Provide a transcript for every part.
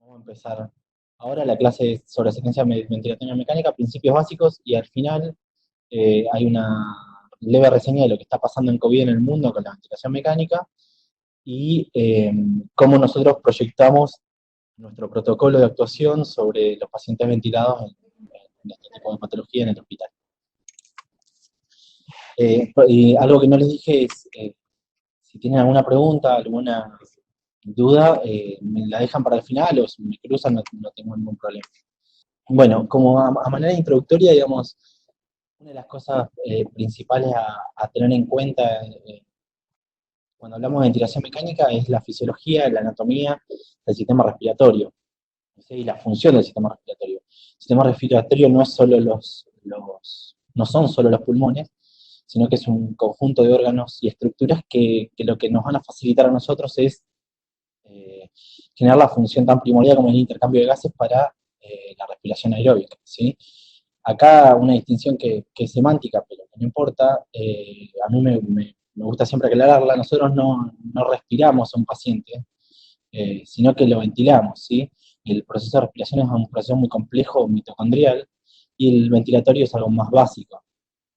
Vamos a empezar ahora la clase sobre asistencia ventilatoria mecánica, principios básicos, y al final hay una leve reseña de lo que está pasando en COVID en el mundo con la ventilación mecánica y cómo nosotros proyectamos nuestro protocolo de actuación sobre los pacientes ventilados en este tipo de patología en el hospital. Y algo que no les dije es, si tienen alguna pregunta, alguna duda, me la dejan para el final o si me cruzan no tengo ningún problema. Bueno, como a manera introductoria, digamos, una de las cosas principales a tener en cuenta cuando hablamos de ventilación mecánica es la fisiología, la anatomía del sistema respiratorio, ¿sí? Y la función del sistema respiratorio. El sistema respiratorio no es solo no son solo los pulmones, sino que es un conjunto de órganos y estructuras que lo que nos van a facilitar a nosotros es generar la función tan primordial como el intercambio de gases para la respiración aeróbica, ¿sí? Acá una distinción que es semántica, pero que no importa, a mí me gusta siempre aclararla, nosotros no respiramos a un paciente, sino que lo ventilamos, ¿sí? El proceso de respiración es un proceso muy complejo, mitocondrial, y el ventilatorio es algo más básico.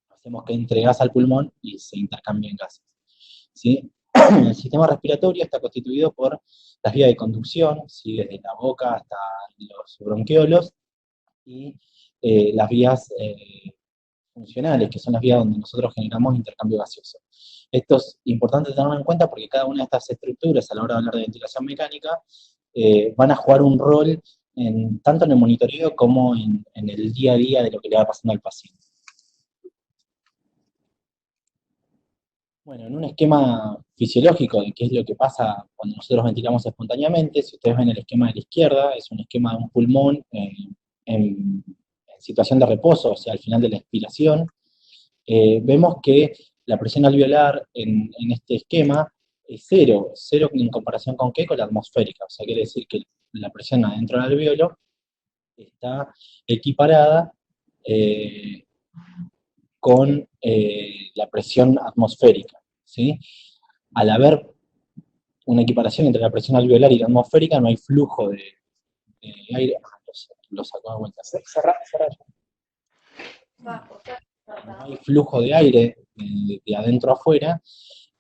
Hacemos que entre gas al pulmón y se intercambien gases, ¿sí? El sistema respiratorio está constituido por las vías de conducción, ¿sí? Desde la boca hasta los bronquiolos, y las vías funcionales, que son las vías donde nosotros generamos intercambio gaseoso. Esto es importante tenerlo en cuenta porque cada una de estas estructuras, a la hora de hablar de ventilación mecánica, van a jugar un rol tanto en el monitoreo como en el día a día de lo que le va pasando al paciente. Bueno, en un esquema fisiológico de qué es lo que pasa cuando nosotros ventilamos espontáneamente, si ustedes ven el esquema de la izquierda, es un esquema de un pulmón en situación de reposo, o sea, al final de la expiración. Vemos que la presión alveolar en este esquema es cero en comparación con qué, con la atmosférica, o sea, quiere decir que la presión adentro del alveolo está equiparada con la presión atmosférica, ¿sí? Al haber una equiparación entre la presión alveolar y la atmosférica, no hay flujo de aire. Lo saco de vuelta. No hay flujo de aire de adentro a afuera,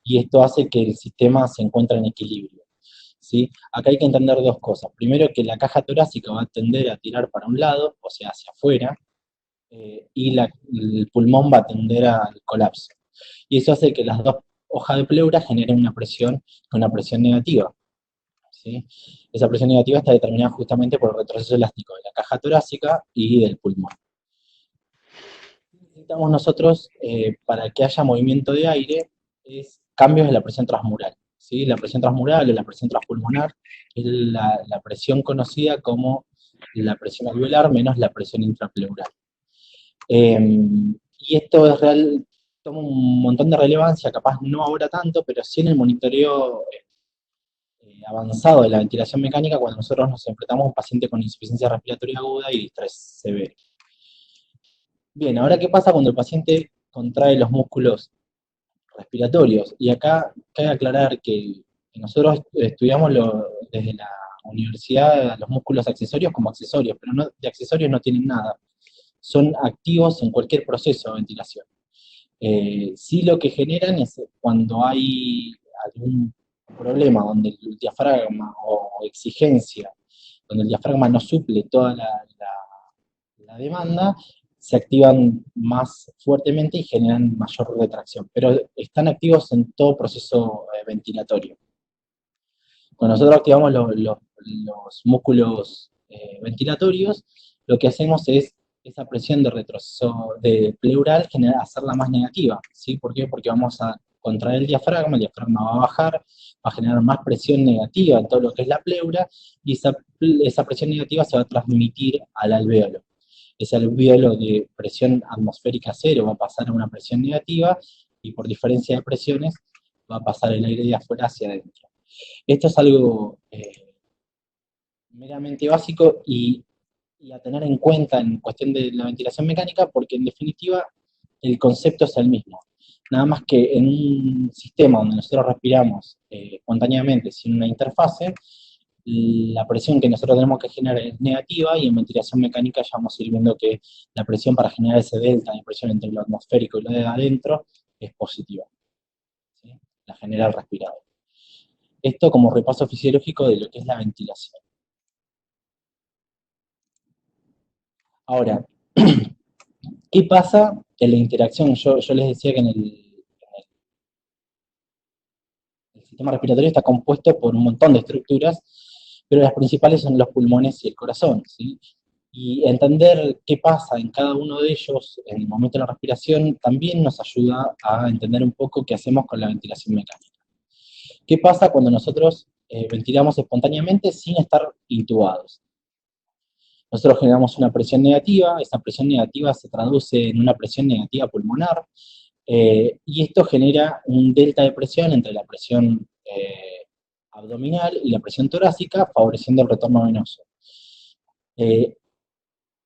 y esto hace que el sistema se encuentre en equilibrio, ¿sí? Acá hay que entender dos cosas. Primero, que la caja torácica va a tender a tirar para un lado, o sea, hacia afuera, y el pulmón va a tender al colapso. Y eso hace que las dos hojas de pleura generen una presión negativa, ¿sí? Esa presión negativa está determinada justamente por el retroceso elástico de la caja torácica y del pulmón. Necesitamos nosotros, para que haya movimiento de aire, es cambios en la presión transmural, ¿sí? La presión transmural o la presión transpulmonar es la presión conocida como la presión alveolar menos la presión intrapleural. Y esto es real, toma un montón de relevancia, capaz no ahora tanto, pero sí en el monitoreo avanzado de la ventilación mecánica cuando nosotros nos enfrentamos a un paciente con insuficiencia respiratoria aguda y distrés severo. Bien, ahora qué pasa cuando el paciente contrae los músculos respiratorios. Y acá cabe aclarar que nosotros estudiamos desde la universidad los músculos accesorios como accesorios, pero no, de accesorios no tienen nada. Son activos en cualquier proceso de ventilación. Sí, lo que generan es cuando hay algún problema donde el diafragma o exigencia, donde el diafragma no suple toda la demanda, se activan más fuertemente y generan mayor retracción, pero están activos en todo proceso ventilatorio. Cuando nosotros activamos los músculos ventilatorios, lo que hacemos es esa presión de retroceso de pleural hacerla más negativa, ¿sí? ¿Por qué? Porque vamos a contraer el diafragma va a bajar, va a generar más presión negativa en todo lo que es la pleura, y esa presión negativa se va a transmitir al alvéolo. Ese alvéolo de presión atmosférica cero va a pasar a una presión negativa, y por diferencia de presiones va a pasar el aire de afuera hacia adentro. Esto es algo meramente básico y a tener en cuenta en cuestión de la ventilación mecánica, porque en definitiva el concepto es el mismo. Nada más que en un sistema donde nosotros respiramos espontáneamente sin una interfase, la presión que nosotros tenemos que generar es negativa, y en ventilación mecánica ya vamos a ir viendo que la presión para generar ese delta de presión entre lo atmosférico y lo de adentro es positiva, ¿sí? La genera el respirador. Esto como repaso fisiológico de lo que es la ventilación. Ahora, ¿qué pasa en la interacción? Yo les decía que en el sistema respiratorio está compuesto por un montón de estructuras, pero las principales son los pulmones y el corazón, ¿sí? Y entender qué pasa en cada uno de ellos en el momento de la respiración también nos ayuda a entender un poco qué hacemos con la ventilación mecánica. ¿Qué pasa cuando nosotros ventilamos espontáneamente sin estar intubados? Nosotros generamos una presión negativa, esa presión negativa se traduce en una presión negativa pulmonar, y esto genera un delta de presión entre la presión abdominal y la presión torácica, favoreciendo el retorno venoso. Eh,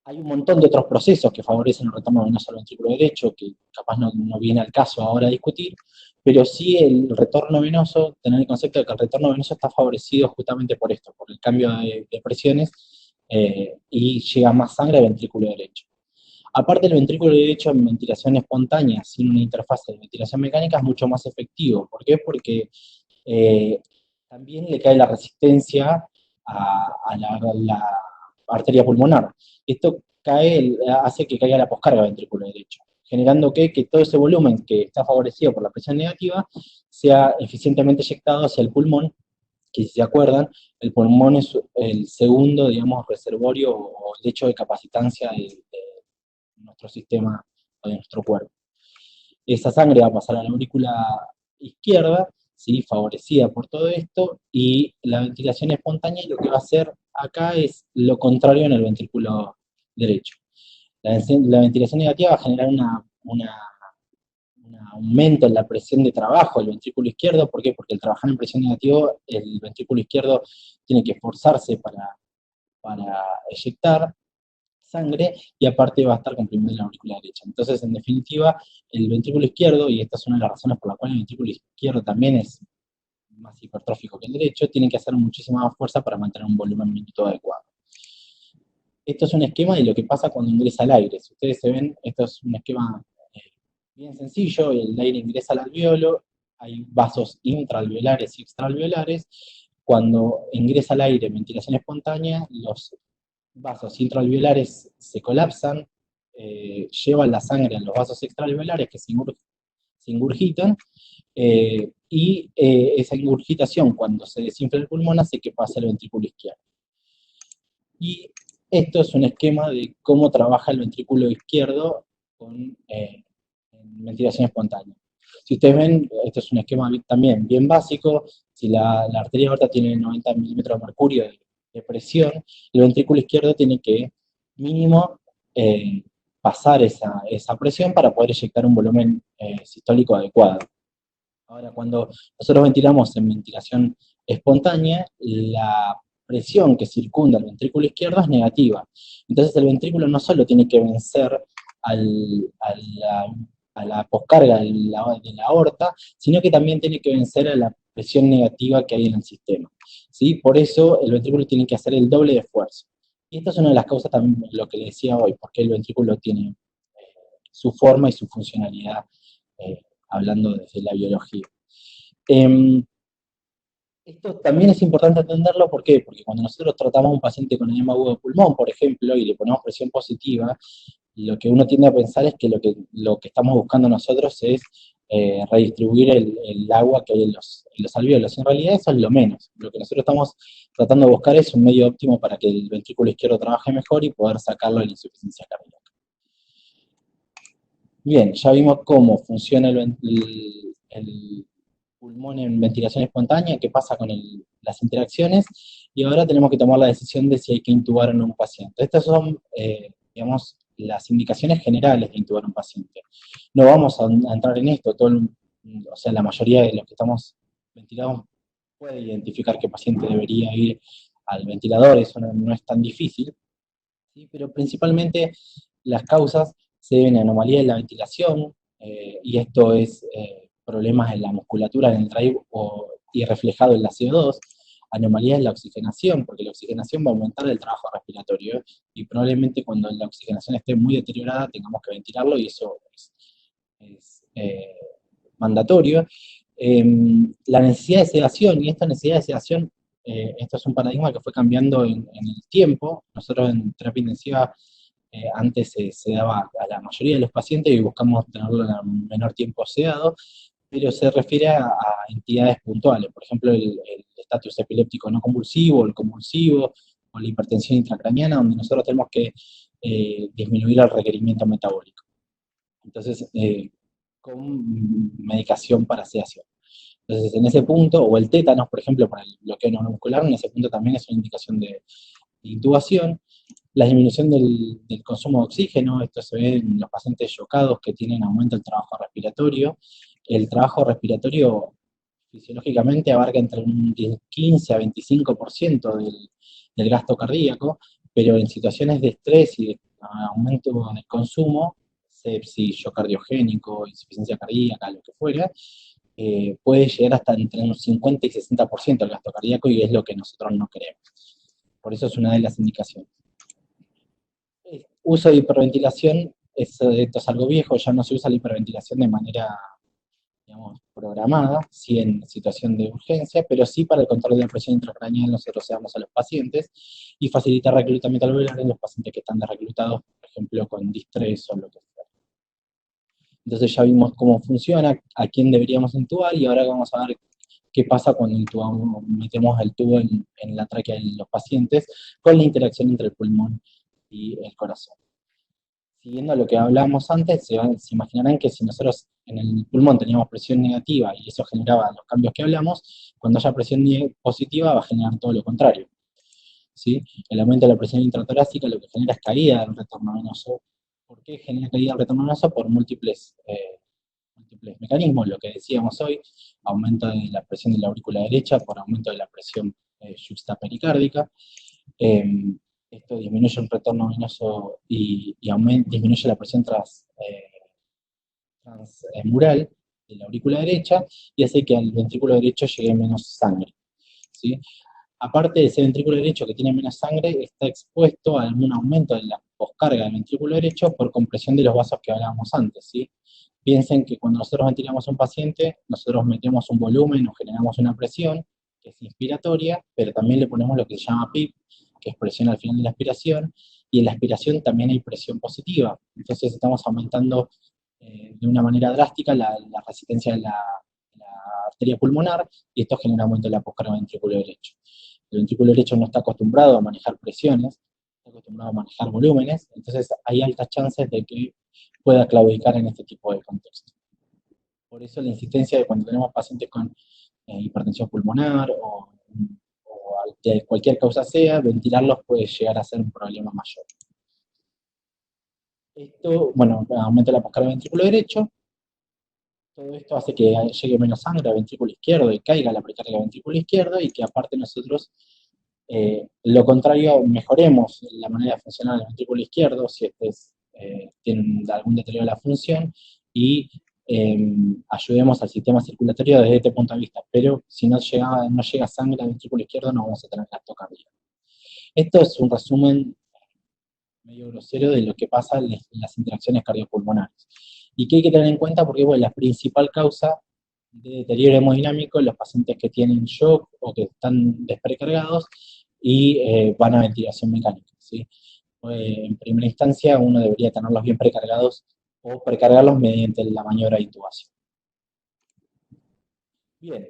Hay un montón de otros procesos que favorecen el retorno venoso al ventrículo derecho, que capaz no viene al caso ahora discutir, pero sí el retorno venoso, tener el concepto de que el retorno venoso está favorecido justamente por esto, por el cambio de presiones, y llega más sangre al ventrículo derecho. Aparte, el ventrículo derecho en ventilación espontánea, sin una interfaz de ventilación mecánica, es mucho más efectivo. ¿Por qué? Porque eh, también le cae la resistencia a la arteria pulmonar. Esto hace que caiga la poscarga del ventrículo derecho, generando que todo ese volumen que está favorecido por la presión negativa sea eficientemente eyectado hacia el pulmón, que si se acuerdan, el pulmón es el segundo, digamos, reservorio o lecho de capacitancia de nuestro sistema o de nuestro cuerpo. Esa sangre va a pasar a la aurícula izquierda, ¿sí? Favorecida por todo esto, y la ventilación espontánea lo que va a hacer acá es lo contrario en el ventrículo derecho. La ventilación negativa va a generar un aumento en la presión de trabajo del ventrículo izquierdo. ¿Por qué? Porque al trabajar en presión negativa, el ventrículo izquierdo tiene que esforzarse para eyectar sangre, y aparte va a estar comprimiendo la aurícula derecha. Entonces, en definitiva, el ventrículo izquierdo, y esta es una de las razones por las cuales el ventrículo izquierdo también es más hipertrófico que el derecho, tiene que hacer muchísima más fuerza para mantener un volumen minuto adecuado. Esto es un esquema de lo que pasa cuando ingresa el aire. Si ustedes se ven, esto es un esquema bien sencillo: el aire ingresa al alveolo, hay vasos intraalveolares y extraalveolares. Cuando ingresa el aire en ventilación espontánea, los vasos intraalveolares se colapsan, llevan la sangre a los vasos extraalveolares que se ingurgitan, y esa ingurgitación, cuando se desinfla el pulmón, hace que pase al ventrículo izquierdo. Y esto es un esquema de cómo trabaja el ventrículo izquierdo con ventilación espontánea. Si ustedes ven, esto es un esquema también bien básico. Si la arteria aorta tiene 90 milímetros de mercurio de presión, el ventrículo izquierdo tiene que mínimo pasar esa presión para poder eyectar un volumen sistólico adecuado. Ahora, cuando nosotros ventilamos en ventilación espontánea, la presión que circunda el ventrículo izquierdo es negativa. Entonces el ventrículo no solo tiene que vencer a la poscarga de la aorta, sino que también tiene que vencer a la presión negativa que hay en el sistema, ¿sí? Por eso el ventrículo tiene que hacer el doble de esfuerzo. Y esta es una de las causas también, lo que le decía hoy, porque el ventrículo tiene su forma y su funcionalidad, hablando desde la biología. Esto también es importante entenderlo. ¿Por qué? Porque cuando nosotros tratamos a un paciente con edema agudo de pulmón, por ejemplo, y le ponemos presión positiva, lo que uno tiende a pensar es que lo que estamos buscando nosotros es redistribuir el agua que hay en los alvéolos. En realidad eso es lo menos. Lo que nosotros estamos tratando de buscar es un medio óptimo para que el ventrículo izquierdo trabaje mejor y poder sacarlo de la insuficiencia cardíaca. Bien, ya vimos cómo funciona el pulmón en ventilación espontánea, qué pasa con las interacciones, y ahora tenemos que tomar la decisión de si hay que intubar o no un paciente. Estas son, digamos, las indicaciones generales de intubar a un paciente. No vamos a entrar en esto. O sea, la mayoría de los que estamos ventilados puede identificar qué paciente debería ir al ventilador. Eso no es tan difícil, ¿sí? Pero principalmente las causas se deben a anomalías en la ventilación, y esto es problemas en la musculatura, en el drive, y reflejado en la CO2, anomalía es la oxigenación, porque la oxigenación va a aumentar el trabajo respiratorio y probablemente cuando la oxigenación esté muy deteriorada tengamos que ventilarlo y eso es mandatorio. La necesidad de sedación, y esta necesidad de sedación, esto es un paradigma que fue cambiando en el tiempo. Nosotros en terapia intensiva antes se daba a la mayoría de los pacientes y buscamos tenerlo en el menor tiempo sedado, pero se refiere a entidades puntuales, por ejemplo el estatus epiléptico no convulsivo, el convulsivo, o la hipertensión intracraniana, donde nosotros tenemos que disminuir el requerimiento metabólico. Entonces, con medicación para sedación. Entonces, en ese punto, o el tétanos, por ejemplo, para el bloqueo neuromuscular, en ese punto también es una indicación de intubación. La disminución del consumo de oxígeno, esto se ve en los pacientes chocados que tienen aumento del trabajo respiratorio. El trabajo respiratorio fisiológicamente abarca entre un 15 a 25% del gasto cardíaco, pero en situaciones de estrés y de aumento del consumo, sepsis, shock cardiogénico, insuficiencia cardíaca, lo que fuera, puede llegar hasta entre un 50 y 60% del gasto cardíaco y es lo que nosotros no queremos. Por eso es una de las indicaciones. Uso de hiperventilación, esto es algo viejo, ya no se usa la hiperventilación de manera, digamos, programada, sí en situación de urgencia, pero sí para el control de la presión intracraneal nosotros damos a los pacientes y facilitar reclutamiento alveolar en los pacientes que están reclutados, por ejemplo, con distrés o lo que sea. Entonces ya vimos cómo funciona, a quién deberíamos intubar y ahora vamos a ver qué pasa cuando intubamos, metemos el tubo en la tráquea de los pacientes con la interacción entre el pulmón y el corazón. Siguiendo lo que hablábamos antes, se imaginarán que si nosotros en el pulmón teníamos presión negativa y eso generaba los cambios que hablamos, cuando haya presión positiva va a generar todo lo contrario. ¿Sí? El aumento de la presión intratorácica lo que genera es caída del retorno venoso. ¿Por qué genera caída del retorno venoso? Por múltiples mecanismos, lo que decíamos hoy, aumento de la presión de la aurícula derecha por aumento de la presión juxtapericárdica. Esto disminuye el retorno venoso y disminuye la presión transmural de la aurícula derecha y hace que al ventrículo derecho llegue menos sangre. ¿Sí? Aparte de ese ventrículo derecho que tiene menos sangre, está expuesto a algún aumento de la poscarga del ventrículo derecho por compresión de los vasos que hablábamos antes. ¿Sí? Piensen que cuando nosotros ventilamos a un paciente, nosotros metemos un volumen o generamos una presión que es inspiratoria, pero también le ponemos lo que se llama PIP, que es presión al final de la aspiración, y en la aspiración también hay presión positiva. Entonces estamos aumentando de una manera drástica la resistencia de la arteria pulmonar, y esto genera aumento de la poscarga del ventrículo derecho. El ventrículo derecho no está acostumbrado a manejar presiones, está acostumbrado a manejar volúmenes, entonces hay altas chances de que pueda claudicar en este tipo de contexto. Por eso la insistencia de cuando tenemos pacientes con hipertensión pulmonar o de cualquier causa sea, ventilarlos puede llegar a ser un problema mayor. Esto, bueno, aumenta la poscarga del ventrículo derecho, todo esto hace que llegue menos sangre al ventrículo izquierdo y caiga la precarga del ventrículo izquierdo y que aparte nosotros, lo contrario, mejoremos la manera de funcionar del ventrículo izquierdo si tiene algún deterioro de la función y ayudemos al sistema circulatorio desde este punto de vista, pero si no llega sangre al ventrículo izquierdo no vamos a tener gasto cardíaco. Esto es un resumen medio grosero de lo que pasa en las interacciones cardiopulmonares. Y que hay que tener en cuenta porque es la principal causa de deterioro hemodinámico en los pacientes que tienen shock o que están desprecargados y van a ventilación mecánica. ¿Sí? En primera instancia uno debería tenerlos bien precargados o precargarlos mediante la maniobra de intubación. Bien,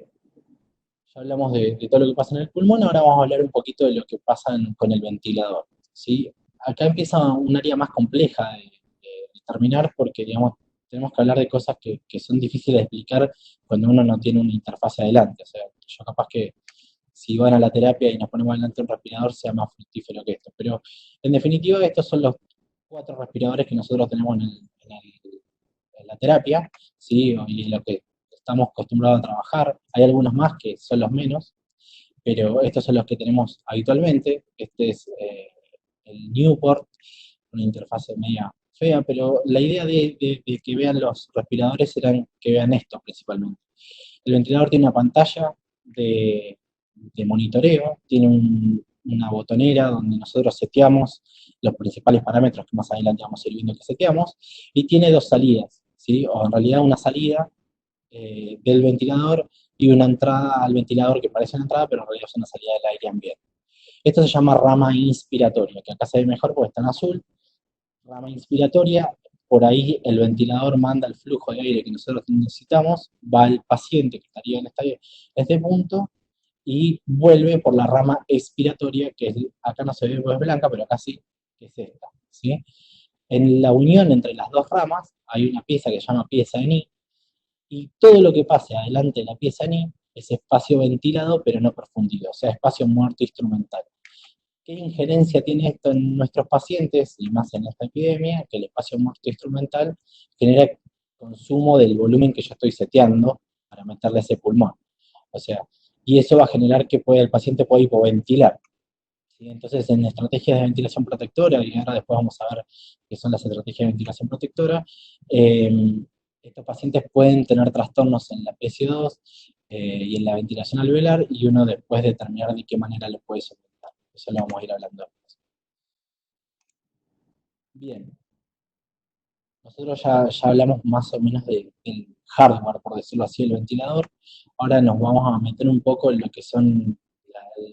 ya hablamos de todo lo que pasa en el pulmón, ahora vamos a hablar un poquito de lo que pasa con el ventilador. ¿Sí? Acá empieza un área más compleja de determinar porque, digamos, tenemos que hablar de cosas que son difíciles de explicar cuando uno no tiene una interfaz adelante. O sea, yo capaz que si van a la terapia y nos ponemos delante un respirador sea más fructífero que esto. Pero, en definitiva, estos son los 4 respiradores que nosotros tenemos en la terapia, ¿sí? Y en lo que estamos acostumbrados a trabajar. Hay algunos más que son los menos, pero estos son los que tenemos habitualmente. Este es el Newport, una interfaz media fea, pero la idea de que vean los respiradores era que vean esto principalmente. El ventilador tiene una pantalla de de monitoreo, tiene una botonera donde nosotros seteamos los principales parámetros que más adelante vamos a ir viendo que seteamos, y tiene dos salidas, ¿sí? O en realidad una salida del ventilador y una entrada al ventilador que parece una entrada, pero en realidad es una salida del aire ambiente. Esto se llama rama inspiratoria, que acá se ve mejor porque está en azul. Rama inspiratoria, por ahí el ventilador manda el flujo de aire que nosotros necesitamos, va al paciente que estaría en este punto, y vuelve por la rama expiratoria, que es, acá no se ve porque es blanca, pero acá sí, que es esta, ¿sí? En la unión entre las dos ramas hay una pieza que se llama pieza en I, y todo lo que pase adelante de la pieza en I es espacio ventilado, pero no profundido, o sea, espacio muerto instrumental. ¿Qué injerencia tiene esto en nuestros pacientes, y más en esta epidemia? Que el espacio muerto instrumental genera consumo del volumen que yo estoy seteando para meterle ese pulmón. O sea, y eso va a generar que el paciente pueda hipoventilar. ¿Sí? Entonces, en estrategias de ventilación protectora, y ahora después vamos a ver qué son las estrategias de ventilación protectora, estos pacientes pueden tener trastornos en la PCO2 y en la ventilación alveolar, y uno después determinar de qué manera lo puede soportar. Eso lo vamos a ir hablando después. Bien, nosotros ya hablamos más o menos del hardware, por decirlo así, del ventilador. Ahora nos vamos a meter un poco en lo que son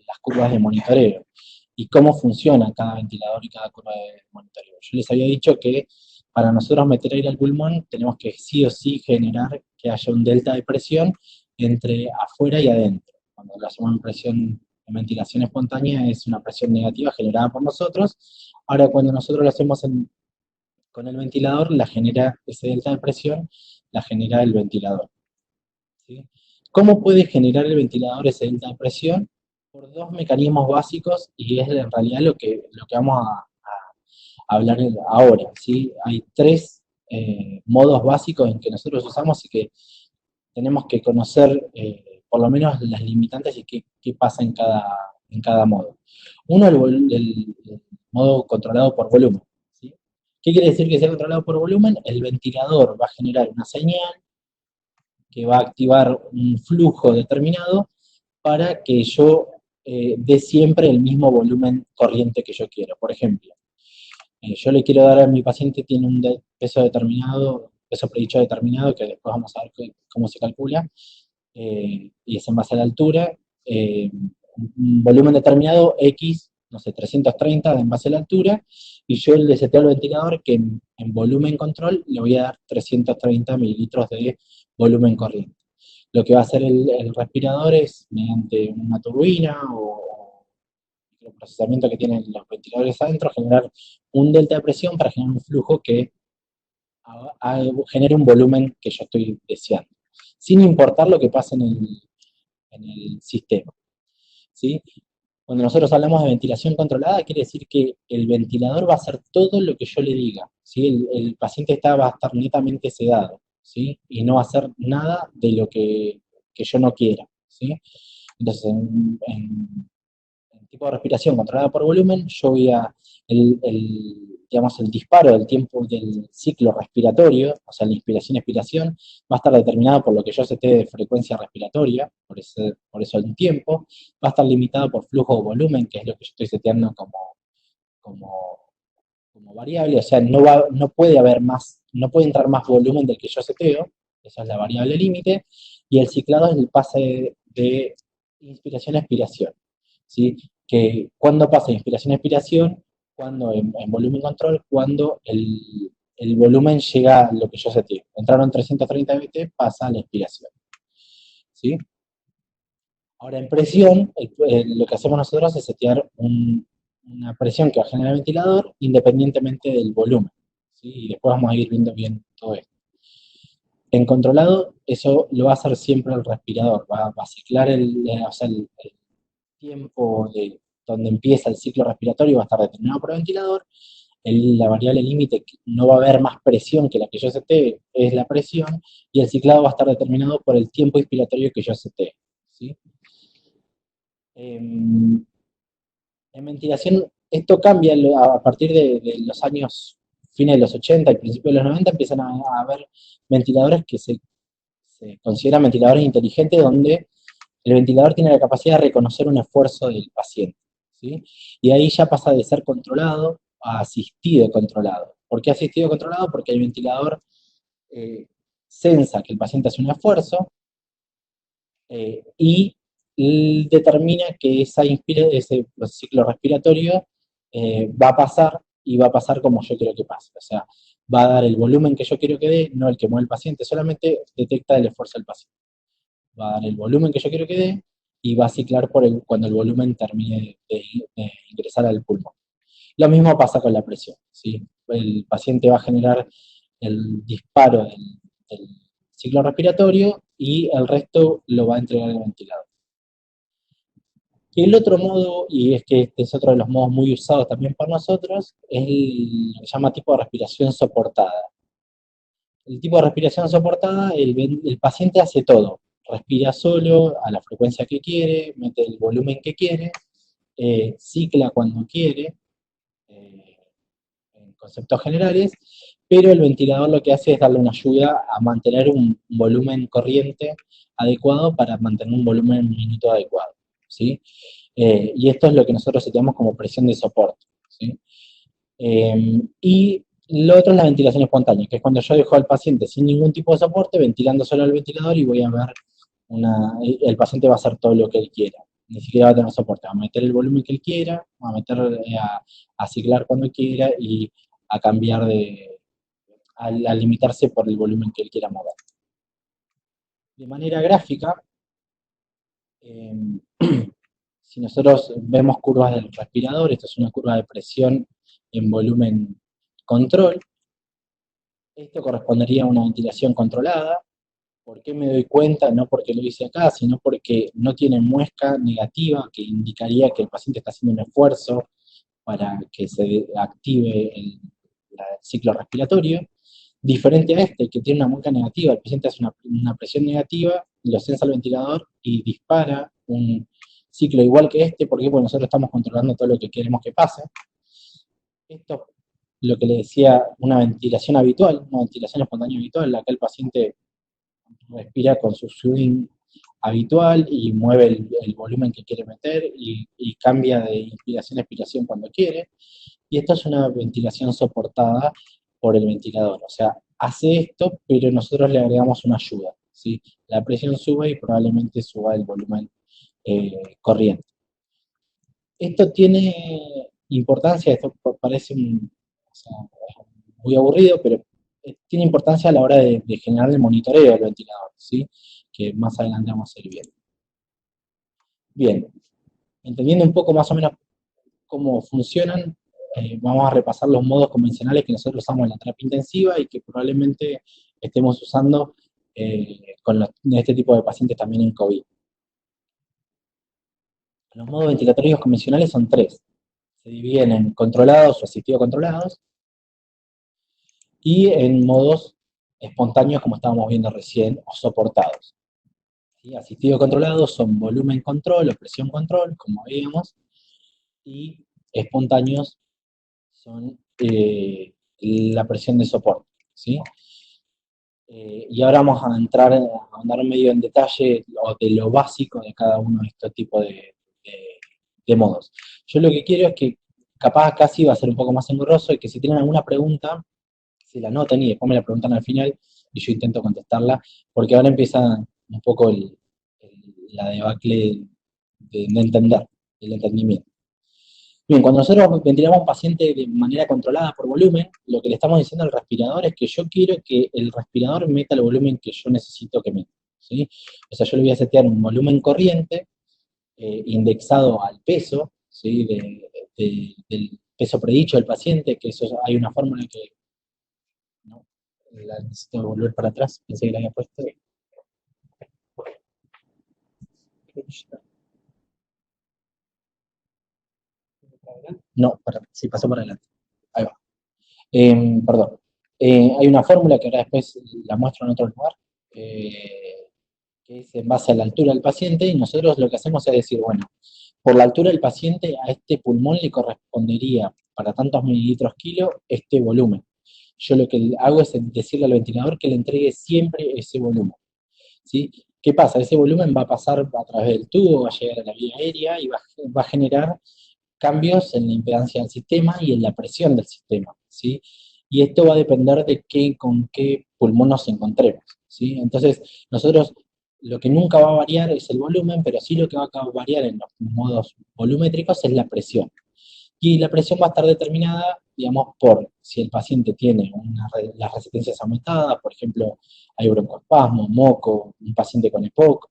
las curvas de monitoreo y cómo funciona cada ventilador y cada curva de monitoreo. Yo les había dicho que para nosotros meter aire al pulmón tenemos que sí o sí generar que haya un delta de presión entre afuera y adentro. Cuando lo hacemos en presión en ventilación espontánea es una presión negativa generada por nosotros. Ahora cuando nosotros lo hacemos con el ventilador, la genera ese delta de presión, la genera el ventilador. ¿Sí? ¿Cómo puede generar el ventilador ese delta de presión? Por dos mecanismos básicos, y es en realidad lo que vamos a hablar ahora. ¿Sí? Hay tres modos básicos en que nosotros usamos y que tenemos que conocer por lo menos las limitantes y qué pasa en cada modo. Uno, el modo controlado por volumen. ¿Sí? ¿Qué quiere decir que sea controlado por volumen? El ventilador va a generar una señal que va a activar un flujo determinado para que yo dé siempre el mismo volumen corriente que yo quiero. Por ejemplo, yo le quiero dar a mi paciente, tiene un peso determinado, peso predicho determinado, que después vamos a ver cómo se calcula, y es en base a la altura, un volumen determinado, X, no sé, 330 en base a la altura, y yo le seteo al ventilador que en volumen control le voy a dar 330 mililitros de volumen corriente. Lo que va a hacer el respirador es, mediante una turbina o el procesamiento que tienen los ventiladores adentro, generar un delta de presión para generar un flujo que genere un volumen que yo estoy deseando, sin importar lo que pase en el sistema. ¿Sí? Cuando nosotros hablamos de ventilación controlada, quiere decir que el ventilador va a hacer todo lo que yo le diga. ¿Sí? El paciente va a estar netamente sedado, ¿sí? Y no va a hacer nada de lo que yo no quiera. ¿Sí? Entonces, en tipo de respiración controlada por volumen, yo voy a, digamos, el disparo del tiempo del ciclo respiratorio, o sea, la inspiración-expiración, va a estar determinado por lo que yo seté de frecuencia respiratoria, por eso el tiempo, va a estar limitado por flujo o volumen, que es lo que yo estoy seteando como, como variable, o sea, no puede haber más, no puede entrar más volumen del que yo seteo, esa es la variable límite, y el ciclado es el pase de inspiración-expiración. ¿Sí? Que cuando pasa inspiración-expiración, cuando en volumen control, cuando el volumen llega a lo que yo seteo. Entraron 330 BT, pasa a la expiración. ¿Sí? Ahora en presión, lo que hacemos nosotros es setear una presión que va a generar el ventilador independientemente del volumen. ¿Sí? Y después vamos a ir viendo bien todo esto. En controlado, eso lo va a hacer siempre el respirador, va a ciclar el tiempo de donde empieza el ciclo respiratorio va a estar determinado por el ventilador, la variable límite no va a haber más presión que la que yo setee, es la presión, y el ciclado va a estar determinado por el tiempo inspiratorio que yo setee. ¿Sí? En ventilación, esto cambia a partir de los años, fines de los 80 y principios de los 90, empiezan a haber ventiladores que se consideran ventiladores inteligentes, donde el ventilador tiene la capacidad de reconocer un esfuerzo del paciente, ¿sí? Y ahí ya pasa de ser controlado a asistido controlado. ¿Por qué asistido controlado? Porque el ventilador sensa que el paciente hace un esfuerzo y determina que ese ciclo respiratorio va a pasar y va a pasar como yo quiero que pase. O sea, va a dar el volumen que yo quiero que dé, no el que mueve el paciente, solamente detecta el esfuerzo del paciente. Va a dar el volumen que yo quiero que dé y va a ciclar cuando el volumen termine de ingresar al pulmón. Lo mismo pasa con la presión, ¿sí? El paciente va a generar el disparo del ciclo respiratorio y el resto lo va a entregar el ventilador. Y el otro modo, y es que este es otro de los modos muy usados también por nosotros, es lo que se llama tipo de respiración soportada. El tipo de respiración soportada, el paciente hace todo. Respira solo, a la frecuencia que quiere, mete el volumen que quiere, cicla cuando quiere, eh, en conceptos generales, pero el ventilador lo que hace es darle una ayuda a mantener un volumen corriente adecuado para mantener un volumen en un minuto adecuado, ¿sí? Y esto es lo que nosotros seteamos como presión de soporte, ¿sí? Y lo otro es la ventilación espontánea, que es cuando yo dejo al paciente sin ningún tipo de soporte, ventilando solo el ventilador y voy a ver el paciente va a hacer todo lo que él quiera. Ni siquiera va a tener soporte, va a meter el volumen que él quiera, va a meter a ciclar cuando quiera y a cambiar a limitarse por el volumen que él quiera mover. De manera gráfica, eh, si nosotros vemos curvas del respirador, esto es una curva de presión en volumen control, esto correspondería a una ventilación controlada. ¿Por qué me doy cuenta? No porque lo hice acá, sino porque no tiene muesca negativa que indicaría que el paciente está haciendo un esfuerzo para que se active el ciclo respiratorio. Diferente a este, que tiene una muesca negativa, el paciente hace una presión negativa, lo sensa el ventilador y dispara un ciclo igual que este, porque nosotros estamos controlando todo lo que queremos que pase. Esto es lo que le decía, una ventilación habitual, una ventilación espontánea habitual, en la que el paciente respira con su swing habitual y mueve el volumen que quiere meter y cambia de inspiración a expiración cuando quiere. Y esto es una ventilación soportada por el ventilador. O sea, hace esto, pero nosotros le agregamos una ayuda, ¿sí? La presión sube y probablemente suba el volumen corriente. Esto tiene importancia, esto parece o sea, muy aburrido, pero tiene importancia a la hora de generar el monitoreo del ventilador, ¿sí? Que más adelante vamos a ir viendo. Bien, entendiendo un poco más o menos cómo funcionan, vamos a repasar los modos convencionales que nosotros usamos en la terapia intensiva y que probablemente estemos usando con este tipo de pacientes también en COVID. Los modos ventilatorios convencionales son tres. Se dividen en controlados o asistido controlados y en modos espontáneos, como estábamos viendo recién, o soportados. ¿Sí? Asistido controlado son volumen control o presión control, como veíamos, y espontáneos son la presión de soporte, ¿sí? Y ahora vamos a entrar a andar medio en detalle de lo básico de cada uno de estos tipos de modos. Yo lo que quiero es que, capaz casi va a ser un poco más engorroso, y que si tienen alguna pregunta, se la anoten y después me la preguntan al final y yo intento contestarla, porque ahora empieza un poco la debacle de entender, el entendimiento. Bien, cuando nosotros ventilamos a un paciente de manera controlada por volumen, lo que le estamos diciendo al respirador es que yo quiero que el respirador meta el volumen que yo necesito que meta, ¿sí? O sea, yo le voy a setear un volumen corriente indexado al peso, ¿sí? Del peso predicho del paciente, que eso hay una fórmula que no, la necesito volver para atrás, pensé que la había puesto. No, perdón, sí, pasó por adelante. Ahí va. Perdón. Hay una fórmula que ahora después la muestro en otro lugar, que es en base a la altura del paciente, y nosotros lo que hacemos es decir, bueno, por la altura del paciente a este pulmón le correspondería para tantos mililitros kilo este volumen. Yo lo que hago es decirle al ventilador que le entregue siempre ese volumen, ¿sí? ¿Qué pasa? Ese volumen va a pasar a través del tubo, va a llegar a la vía aérea y va a generar cambios en la impedancia del sistema y en la presión del sistema, ¿sí? Y esto va a depender de con qué pulmón nos encontremos, ¿sí? Entonces, nosotros lo que nunca va a variar es el volumen, pero sí lo que va a variar en los modos volumétricos es la presión. Y la presión va a estar determinada, digamos, por si el paciente tiene las resistencias aumentadas, por ejemplo, hay broncoespasmo, moco, un paciente con EPOC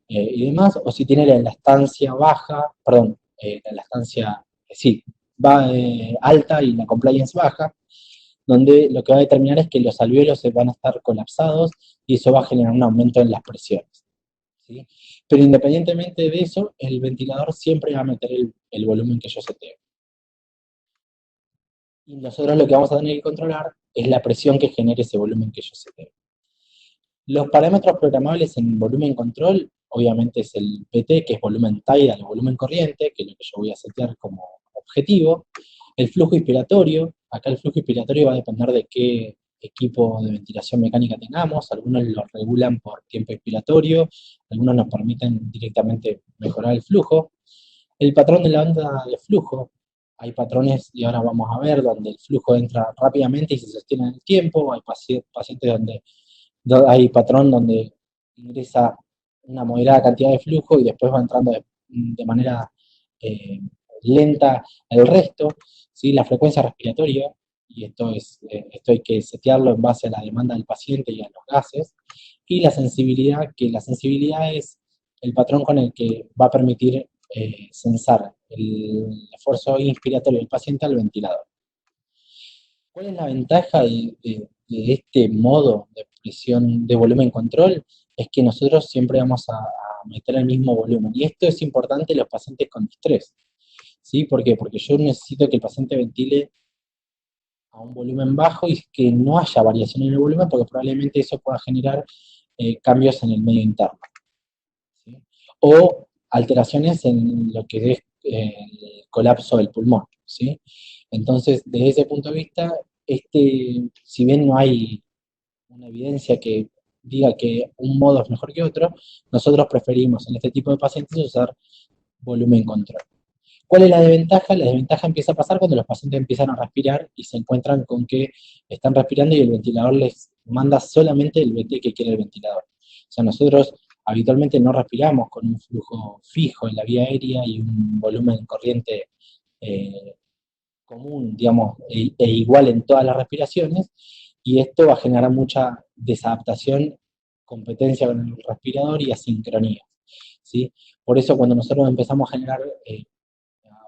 y demás, o si tiene la elastancia baja, perdón, la elastancia, sí, va alta y la compliance baja, donde lo que va a determinar es que los alvéolos se van a estar colapsados y eso va a generar un aumento en las presiones, ¿sí? Pero independientemente de eso, el ventilador siempre va a meter el volumen que yo seteo. Y nosotros lo que vamos a tener que controlar es la presión que genere ese volumen que yo seteo. Los parámetros programables en volumen control, obviamente es el PT, que es volumen tidal o volumen corriente, que es lo que yo voy a setear como objetivo. El flujo inspiratorio, acá el flujo inspiratorio va a depender de qué equipo de ventilación mecánica tengamos, algunos lo regulan por tiempo inspiratorio, algunos nos permiten directamente mejorar el flujo. El patrón de la onda de flujo, hay patrones, y ahora vamos a ver, donde el flujo entra rápidamente y se sostiene en el tiempo, hay pacientes donde hay patrón donde ingresa una moderada cantidad de flujo y después va entrando de manera eh, lenta el resto, ¿sí? La frecuencia respiratoria, y esto hay que setearlo en base a la demanda del paciente y a los gases, y la sensibilidad, que la sensibilidad es el patrón con el que va a permitir censar el esfuerzo inspiratorio del paciente al ventilador. ¿Cuál es la ventaja de este modo de presión de volumen control? Es que nosotros siempre vamos a meter el mismo volumen. Y esto es importante en los pacientes con estrés. ¿Sí? ¿Por qué? Porque yo necesito que el paciente ventile a un volumen bajo y que no haya variación en el volumen, porque probablemente eso pueda generar cambios en el medio interno, ¿sí? O alteraciones en lo que es el colapso del pulmón, ¿sí? Entonces, desde ese punto de vista, si bien no hay una evidencia que diga que un modo es mejor que otro, nosotros preferimos en este tipo de pacientes usar volumen control. ¿Cuál es la desventaja? La desventaja empieza a pasar cuando los pacientes empiezan a respirar y se encuentran con que están respirando y el ventilador les manda solamente el VT que quiere el ventilador. O sea, nosotros habitualmente no respiramos con un flujo fijo en la vía aérea y un volumen corriente eh, común, digamos, e igual en todas las respiraciones, y esto va a generar mucha desadaptación, competencia con el respirador y asincronía, ¿sí? Por eso cuando nosotros empezamos a generar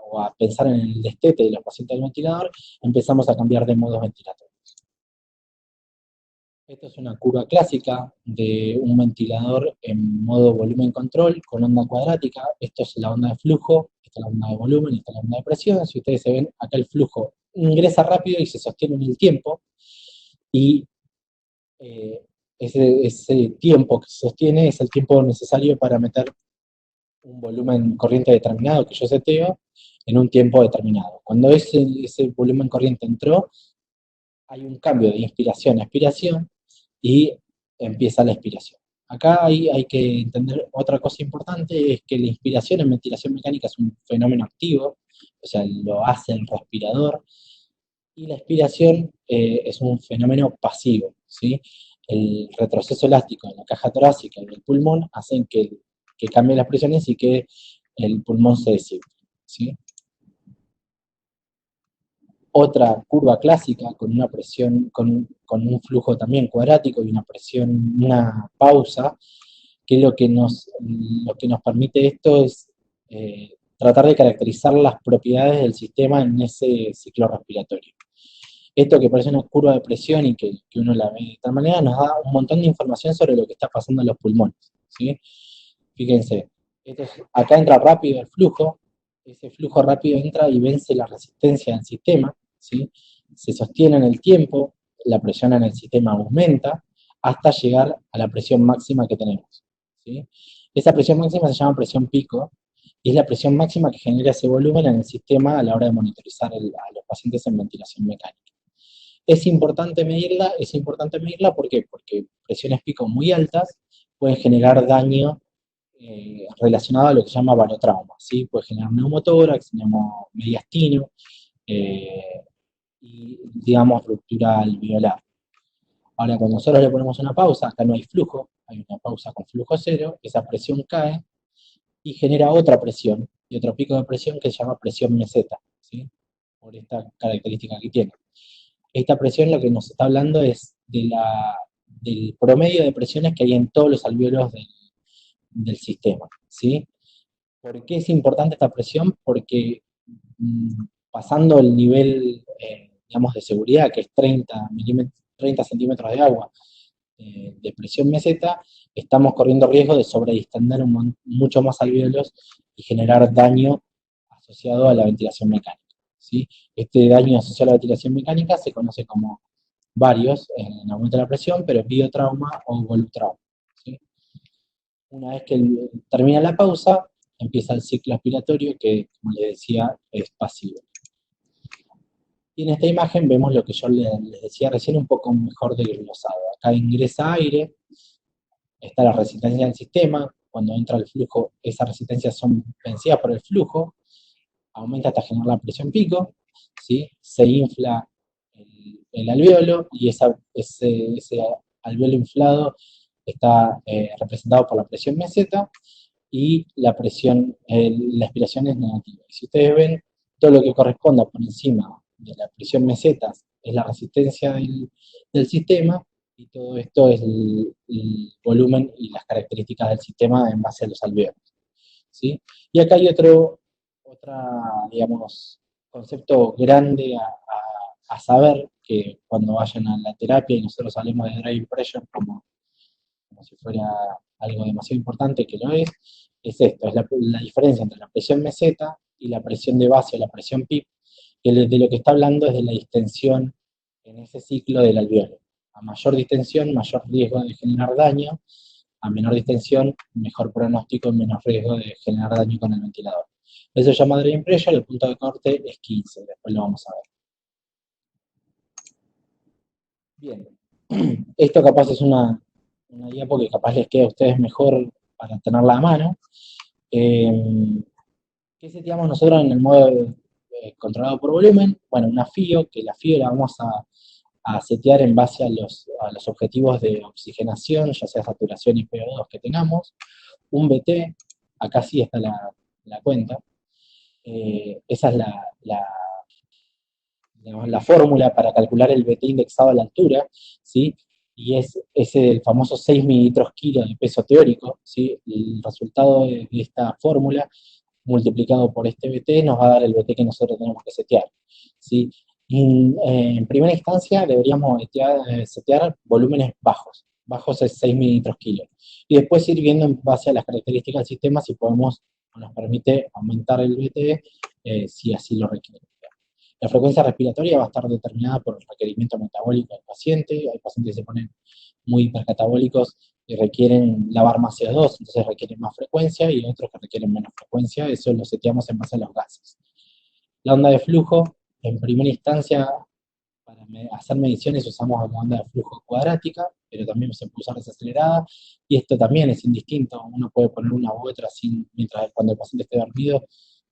o a pensar en el destete de los pacientes del ventilador, empezamos a cambiar de modos ventilatorios. Esta es una curva clásica de un ventilador en modo volumen control con onda cuadrática. Esto es la onda de flujo, esta es la onda de volumen y esta es la onda de presión. Si ustedes se ven, acá el flujo ingresa rápido y se sostiene en el tiempo. Y eh, ese tiempo que se sostiene es el tiempo necesario para meter un volumen corriente determinado que yo seteo en un tiempo determinado. Cuando ese volumen corriente entró, hay un cambio de inspiración a expiración y empieza la expiración. Acá hay que entender otra cosa importante, es que la inspiración en ventilación mecánica es un fenómeno activo, o sea, lo hace el respirador, y la expiración es un fenómeno pasivo, ¿sí? El retroceso elástico en la caja torácica y el pulmón hacen que cambien las presiones y que el pulmón se desinfle, ¿sí? Otra curva clásica con una presión, con un flujo también cuadrático y una presión, una pausa, que lo que nos permite esto es tratar de caracterizar las propiedades del sistema en ese ciclo respiratorio. Esto que parece una curva de presión y que uno la ve de tal manera, nos da un montón de información sobre lo que está pasando en los pulmones, ¿sí? Fíjense, acá entra rápido el flujo, ese flujo rápido entra y vence la resistencia del sistema, ¿sí? Se sostiene en el tiempo, la presión en el sistema aumenta hasta llegar a la presión máxima que tenemos, ¿sí? Esa presión máxima se llama presión pico y es la presión máxima que genera ese volumen en el sistema a la hora de monitorizar a los pacientes en ventilación mecánica. Es importante medirla, ¿por qué? Porque presiones pico muy altas pueden generar daño relacionado a lo que se llama barotrauma, ¿sí? Puede generar neumotórax, neumomediastino, eh, y, digamos, ruptura alveolar. Ahora, cuando nosotros le ponemos una pausa, acá no hay flujo, hay una pausa con flujo cero, esa presión cae y genera otra presión, y otro pico de presión que se llama presión meseta, ¿sí? Por esta característica que tiene. Esta presión lo que nos está hablando es del promedio de presiones que hay en todos los alvéolos del sistema, ¿sí? ¿Por qué es importante esta presión? Porque pasando el nivel, digamos, de seguridad, que es 30 centímetros de agua de presión meseta, estamos corriendo riesgo de sobredistender mucho más alvéolos y generar daño asociado a la ventilación mecánica, ¿sí? Este daño asociado a la ventilación mecánica se conoce como varios en aumento de la presión, pero biotrauma o volutrauma, ¿sí? Una vez que termina la pausa, empieza el ciclo aspiratorio que, como les decía, es pasivo. Y en esta imagen vemos lo que yo les decía recién, un poco mejor desglosado. Acá ingresa aire, está la resistencia del sistema, cuando entra el flujo, esas resistencias son vencidas por el flujo, aumenta hasta generar la presión pico, ¿sí? Se infla el alvéolo y ese alvéolo inflado está representado por la presión meseta y la expiración es negativa. Y si ustedes ven, todo lo que corresponda por encima de la presión meseta es la resistencia del sistema, y todo esto es el volumen y las características del sistema en base a los alvéolos, ¿sí? Y acá hay otra, digamos, concepto grande a saber, que cuando vayan a la terapia y nosotros hablemos de drive pressure como si fuera algo demasiado importante, que lo es esto, es la diferencia entre la presión meseta y la presión de base o la presión PIP, que de lo que está hablando es de la distensión en ese ciclo del alvéolo. A mayor distensión, mayor riesgo de generar daño; a menor distensión, mejor pronóstico, menos riesgo de generar daño con el ventilador. Eso se llama drain pressure, el punto de corte es 15, después lo vamos a ver. Bien, esto capaz es una diapo que capaz les queda a ustedes mejor para tenerla a mano. ¿Qué seteamos nosotros en el modo controlado por volumen? Bueno, una FIO, que la FIO la vamos a setear en base a los objetivos de oxigenación, ya sea saturación y PO2 que tengamos. Un BT, acá sí está la cuenta. Esa es digamos, la fórmula para calcular el BT indexado a la altura, ¿sí? Y es el famoso 6 mililitros kilo de peso teórico, ¿sí? El resultado de esta fórmula multiplicado por este BT nos va a dar el BT que nosotros tenemos que setear, ¿sí? Y, en primera instancia deberíamos setear volúmenes bajos. Bajos es 6 mililitros kilo. Y después ir viendo en base a las características del sistema si podemos o nos permite aumentar el BT, si así lo requiere. La frecuencia respiratoria va a estar determinada por el requerimiento metabólico del paciente. Hay pacientes que se ponen muy hipercatabólicos y requieren lavar más CO2, entonces requieren más frecuencia, y otros que requieren menos frecuencia. Eso lo seteamos en base a los gases. La onda de flujo, en primera instancia, para hacer mediciones usamos la onda de flujo cuadrática, pero también se puede usar desacelerada, y esto también es indistinto. Uno puede poner una u otra cuando el paciente esté dormido,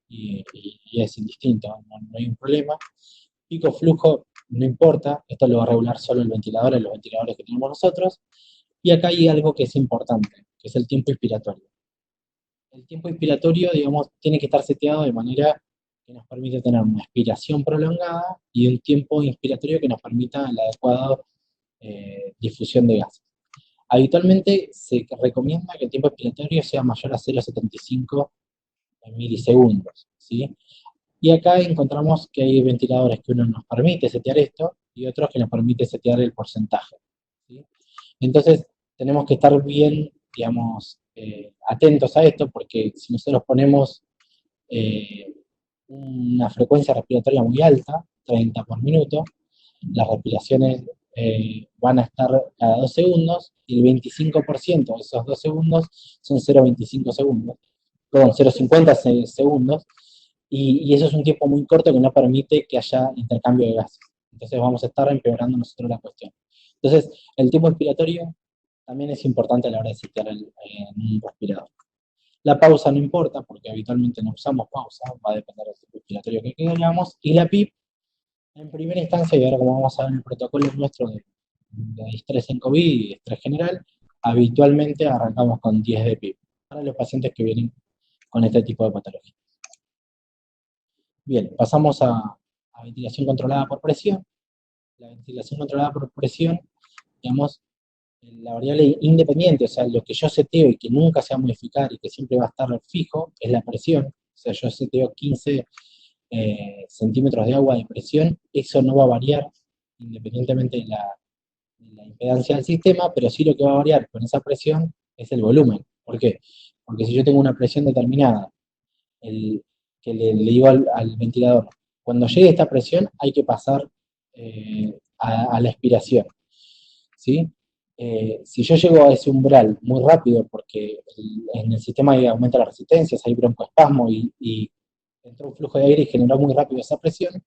y es indistinto, no hay un problema. Pico flujo no importa, esto lo va a regular solo el ventilador, en los ventiladores que tenemos nosotros. Y acá hay algo que es importante, que es el tiempo inspiratorio. El tiempo inspiratorio, digamos, tiene que estar seteado de manera que nos permite tener una expiración prolongada y un tiempo inspiratorio que nos permita la adecuada difusión de gases. Habitualmente se recomienda que el tiempo expiratorio sea mayor a 0,75 milisegundos, ¿sí? Y acá encontramos que hay ventiladores que uno nos permite setear esto y otros que nos permite setear el porcentaje, ¿sí? Entonces, tenemos que estar bien, digamos, atentos a esto, porque si nosotros ponemos eh, una frecuencia respiratoria muy alta, 30 por minuto, las respiraciones van a estar cada 2 segundos, y el 25% de esos 2 segundos son 0,25 segundos, perdón, 0,50 segundos, y eso es un tiempo muy corto que no permite que haya intercambio de gases. Entonces vamos a estar empeorando nosotros la cuestión. Entonces, el tiempo expiratorio también es importante a la hora de setear un respirador. La pausa no importa, porque habitualmente no usamos pausa, va a depender del tipo respiratorio que queramos, y la PIP, en primera instancia, y ahora como vamos a ver en el protocolo nuestro de estrés en COVID y estrés general, habitualmente arrancamos con 10 de PIP, para los pacientes que vienen con este tipo de patología. Bien, pasamos a ventilación controlada por presión. La ventilación controlada por presión, digamos, la variable independiente, o sea, lo que yo seteo y que nunca se va a modificar y que siempre va a estar fijo, es la presión. O sea, yo seteo 15 centímetros de agua de presión, eso no va a variar independientemente de la impedancia del sistema, pero sí lo que va a variar con esa presión es el volumen. ¿Por qué? Porque si yo tengo una presión determinada, el, que le digo al ventilador, cuando llegue esta presión hay que pasar a la expiración, ¿sí? Si yo llego a ese umbral muy rápido, porque en el sistema aumenta las resistencias, hay broncoespasmo y entró un flujo de aire y generó muy rápido esa presión,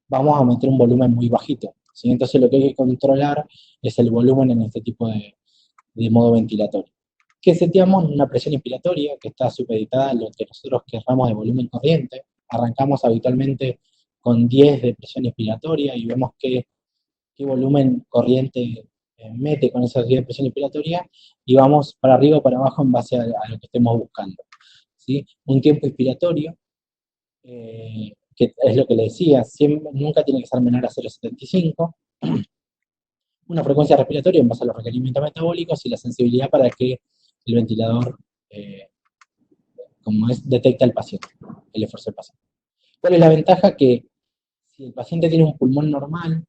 vamos a meter un volumen muy bajito, ¿sí? Entonces lo que hay que controlar es el volumen en este tipo de modo ventilatorio. ¿Qué seteamos? Una presión inspiratoria que está supeditada a lo que nosotros querramos de volumen corriente. Arrancamos habitualmente con 10 de presión inspiratoria y vemos qué volumen corriente mete con esos 10 de presión inspiratoria y vamos para arriba o para abajo en base a lo que estemos buscando, ¿sí? Un tiempo inspiratorio, que es lo que le decía, siempre, nunca tiene que ser menor a 0,75. Una frecuencia respiratoria en base a los requerimientos metabólicos y la sensibilidad para que el ventilador, eh, como es, detecta el paciente, el esfuerzo del paciente. ¿Cuál es la ventaja? Que si el paciente tiene un pulmón normal,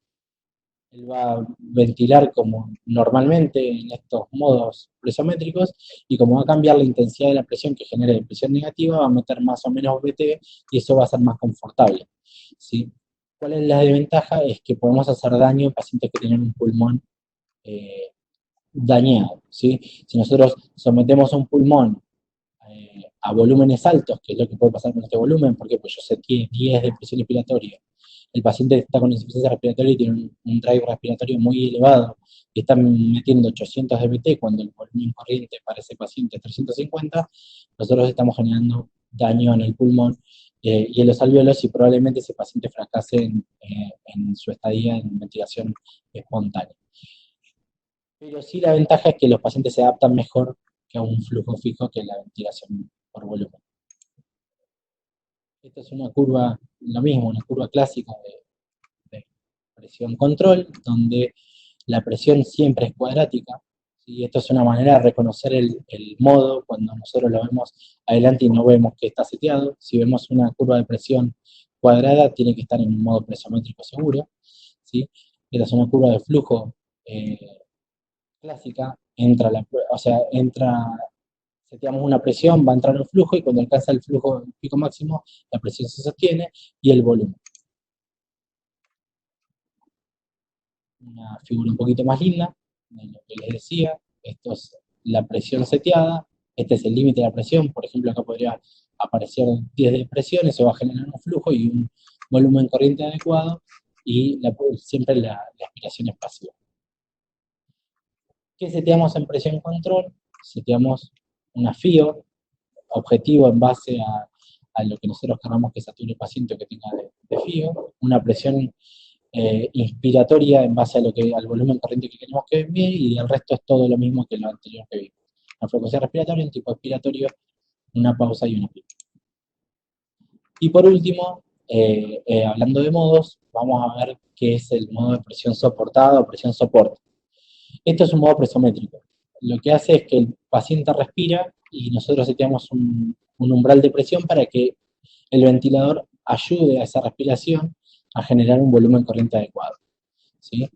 él va a ventilar como normalmente en estos modos presométricos y como va a cambiar la intensidad de la presión que genere de presión negativa, va a meter más o menos VT y eso va a ser más confortable, ¿sí? ¿Cuál es la desventaja? Es que podemos hacer daño en pacientes que tienen un pulmón eh, dañado, ¿sí? Si nosotros sometemos un pulmón a volúmenes altos, que es lo que puede pasar con este volumen, porque pues yo sé que 10 de presión respiratoria, el paciente está con insuficiencia respiratoria y tiene un drive respiratorio muy elevado y está metiendo 800 dBT cuando el volumen corriente para ese paciente es 350, nosotros estamos generando daño en el pulmón y en los alvéolos y probablemente ese paciente fracase en su estadía en ventilación espontánea. Pero sí la ventaja es que los pacientes se adaptan mejor que a un flujo fijo que la ventilación por volumen. Esta es una curva, lo mismo, una curva clásica de presión control, donde la presión siempre es cuadrática, y esto es una manera de reconocer el modo cuando nosotros lo vemos adelante y no vemos que está seteado. Si vemos una curva de presión cuadrada, tiene que estar en un modo presométrico seguro, ¿sí? Esta es una curva de flujo clásica, seteamos una presión, va a entrar un flujo y cuando alcanza el flujo el pico máximo, la presión se sostiene y el volumen. Una figura un poquito más linda, de lo que les decía, esto es la presión seteada, este es el límite de la presión, por ejemplo acá podría aparecer 10 de presión, eso va a generar un flujo y un volumen corriente adecuado y siempre la aspiración es pasiva. ¿Qué seteamos en presión control? Seteamos una FIO, objetivo en base a lo que nosotros queramos que sature el paciente o que tenga de FIO, una presión inspiratoria en base al volumen corriente que queremos que envíe y el resto es todo lo mismo que lo anterior que vimos. Una frecuencia respiratoria, un tipo expiratorio, una pausa y una pico. Y por último, hablando de modos, vamos a ver qué es el modo de presión soportada o presión soporte. Esto es un modo presométrico. Lo que hace es que el paciente respira y nosotros seteamos un umbral de presión para que el ventilador ayude a esa respiración a generar un volumen corriente adecuado, ¿sí?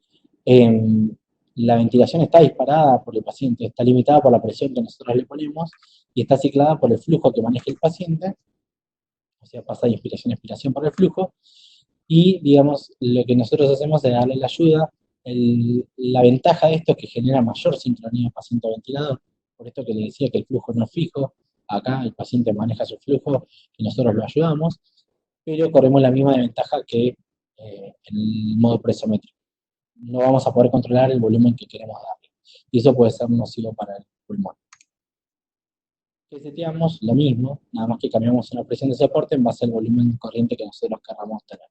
La ventilación está disparada por el paciente, está limitada por la presión que nosotros le ponemos y está ciclada por el flujo que maneja el paciente, o sea, pasa de inspiración a expiración por el flujo, y digamos, lo que nosotros hacemos es darle la ayuda. La ventaja de esto es que genera mayor sincronía paciente-ventilador, por esto que le decía que el flujo no es fijo, acá el paciente maneja su flujo y nosotros lo ayudamos, pero corremos la misma ventaja que en el modo presométrico. No vamos a poder controlar el volumen que queremos dar. y eso puede ser nocivo para el pulmón. Que seteamos lo mismo, nada más que cambiamos una presión de soporte en base al volumen corriente que nosotros queramos tener.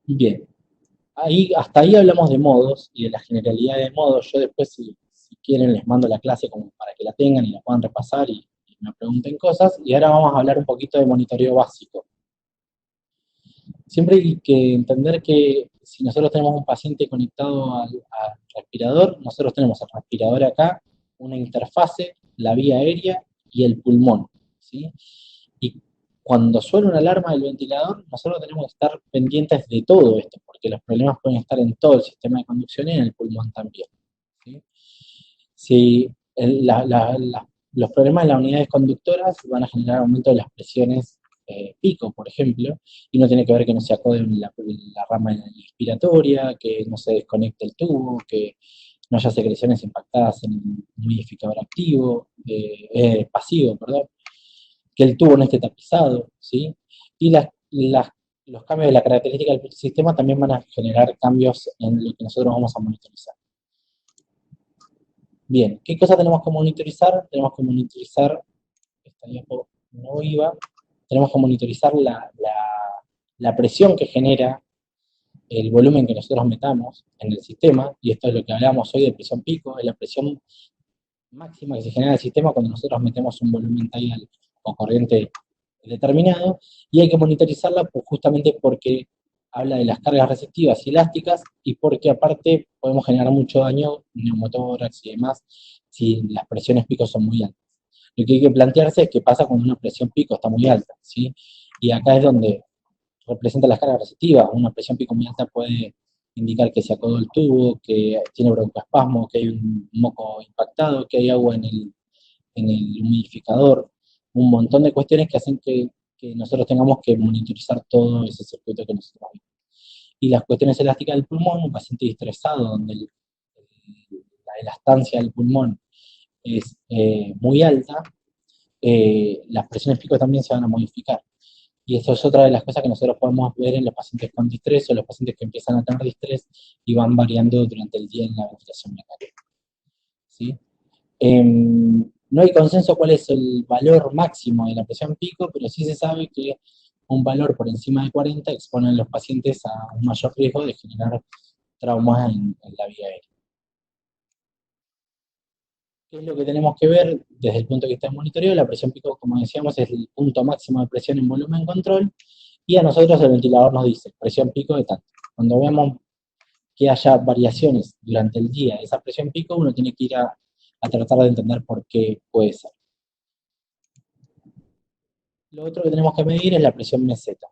Bien, hasta ahí hablamos de modos y de la generalidad de modos. Yo después, si quieren, les mando la clase como para que la tengan y la puedan repasar y me pregunten cosas. Y ahora vamos a hablar un poquito de monitoreo básico. Siempre hay que entender que si nosotros tenemos un paciente conectado al respirador, nosotros tenemos el respirador acá, una interfase, la vía aérea y el pulmón, ¿sí? Y cuando suena una alarma del ventilador, nosotros tenemos que estar pendientes de todo esto, porque los problemas pueden estar en todo el sistema de conducción y en el pulmón también, ¿sí? Si los problemas de las unidades conductoras van a generar aumento de las presiones pico, por ejemplo, y no tiene que ver que no se acode la rama inspiratoria, que no se desconecte el tubo, que no haya secreciones impactadas en el humidificador activo, pasivo, perdón, que el tubo no esté tapizado, ¿sí? Y los cambios de la característica del sistema también van a generar cambios en lo que nosotros vamos a monitorizar. Bien, ¿qué cosas tenemos que monitorizar? Tenemos que monitorizar, esta diapo no iba, tenemos que monitorizar la presión que genera el volumen que nosotros metamos en el sistema, y esto es lo que hablábamos hoy de presión pico, es la presión máxima que se genera en el sistema cuando nosotros metemos un volumen tidal o corriente determinado, y hay que monitorizarla justamente porque habla de las cargas receptivas y elásticas, y porque aparte podemos generar mucho daño, neumotórax y demás, si las presiones pico son muy altas. Lo que hay que plantearse es qué pasa cuando una presión pico está muy alta, ¿sí? Y acá es donde representa las cargas receptivas. Una presión pico muy alta puede indicar que se acodó el tubo, que tiene broncoespasmo, que hay un moco impactado, que hay agua en el humidificador, un montón de cuestiones que hacen que nosotros tengamos que monitorizar todo ese circuito que nosotros vemos. Y las cuestiones elásticas del pulmón, un paciente estresado, donde la elastancia del pulmón es muy alta, las presiones pico también se van a modificar. Y eso es otra de las cosas que nosotros podemos ver en los pacientes con distrés o los pacientes que empiezan a tener distrés y van variando durante el día en la ventilación mecánica, ¿sí? No hay consenso cuál es el valor máximo de la presión pico, pero sí se sabe que un valor por encima de 40 expone a los pacientes a un mayor riesgo de generar traumas en la vía aérea. ¿Qué es lo que tenemos que ver desde el punto de vista del monitoreo? La presión pico, como decíamos, es el punto máximo de presión en volumen control, y a nosotros el ventilador nos dice presión pico de tanto. Cuando veamos que haya variaciones durante el día de esa presión pico, uno tiene que ir a tratar de entender por qué puede ser. Lo otro que tenemos que medir es la presión meseta.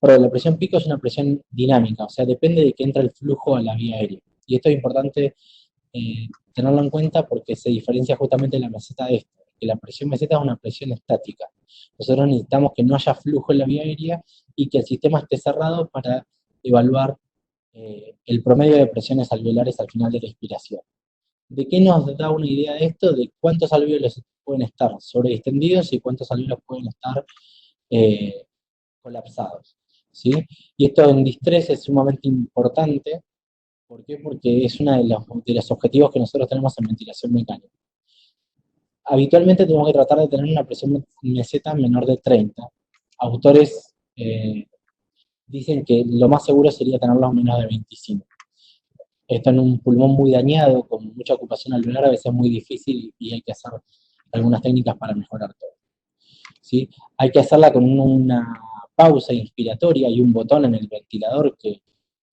Pero la presión pico es una presión dinámica, o sea, depende de que entra el flujo a la vía aérea. Y esto es importante tenerlo en cuenta porque se diferencia justamente de la meseta de esto, que la presión meseta es una presión estática. Nosotros necesitamos que no haya flujo en la vía aérea y que el sistema esté cerrado para evaluar el promedio de presiones alveolares al final de la expiración. ¿De qué nos da una idea de esto? De cuántos alvéolos pueden estar sobredistendidos y cuántos alvéolos pueden estar eh, colapsados, ¿sí? Y esto en distrés es sumamente importante. ¿Por qué? Porque es uno de los objetivos que nosotros tenemos en ventilación mecánica. Habitualmente tenemos que tratar de tener una presión meseta menor de 30. Autores dicen que lo más seguro sería tenerlos menos de 25. Esto en un pulmón muy dañado, con mucha ocupación alveolar, a veces es muy difícil y hay que hacer algunas técnicas para mejorar todo, ¿sí? Hay que hacerla con una pausa inspiratoria y un botón en el ventilador que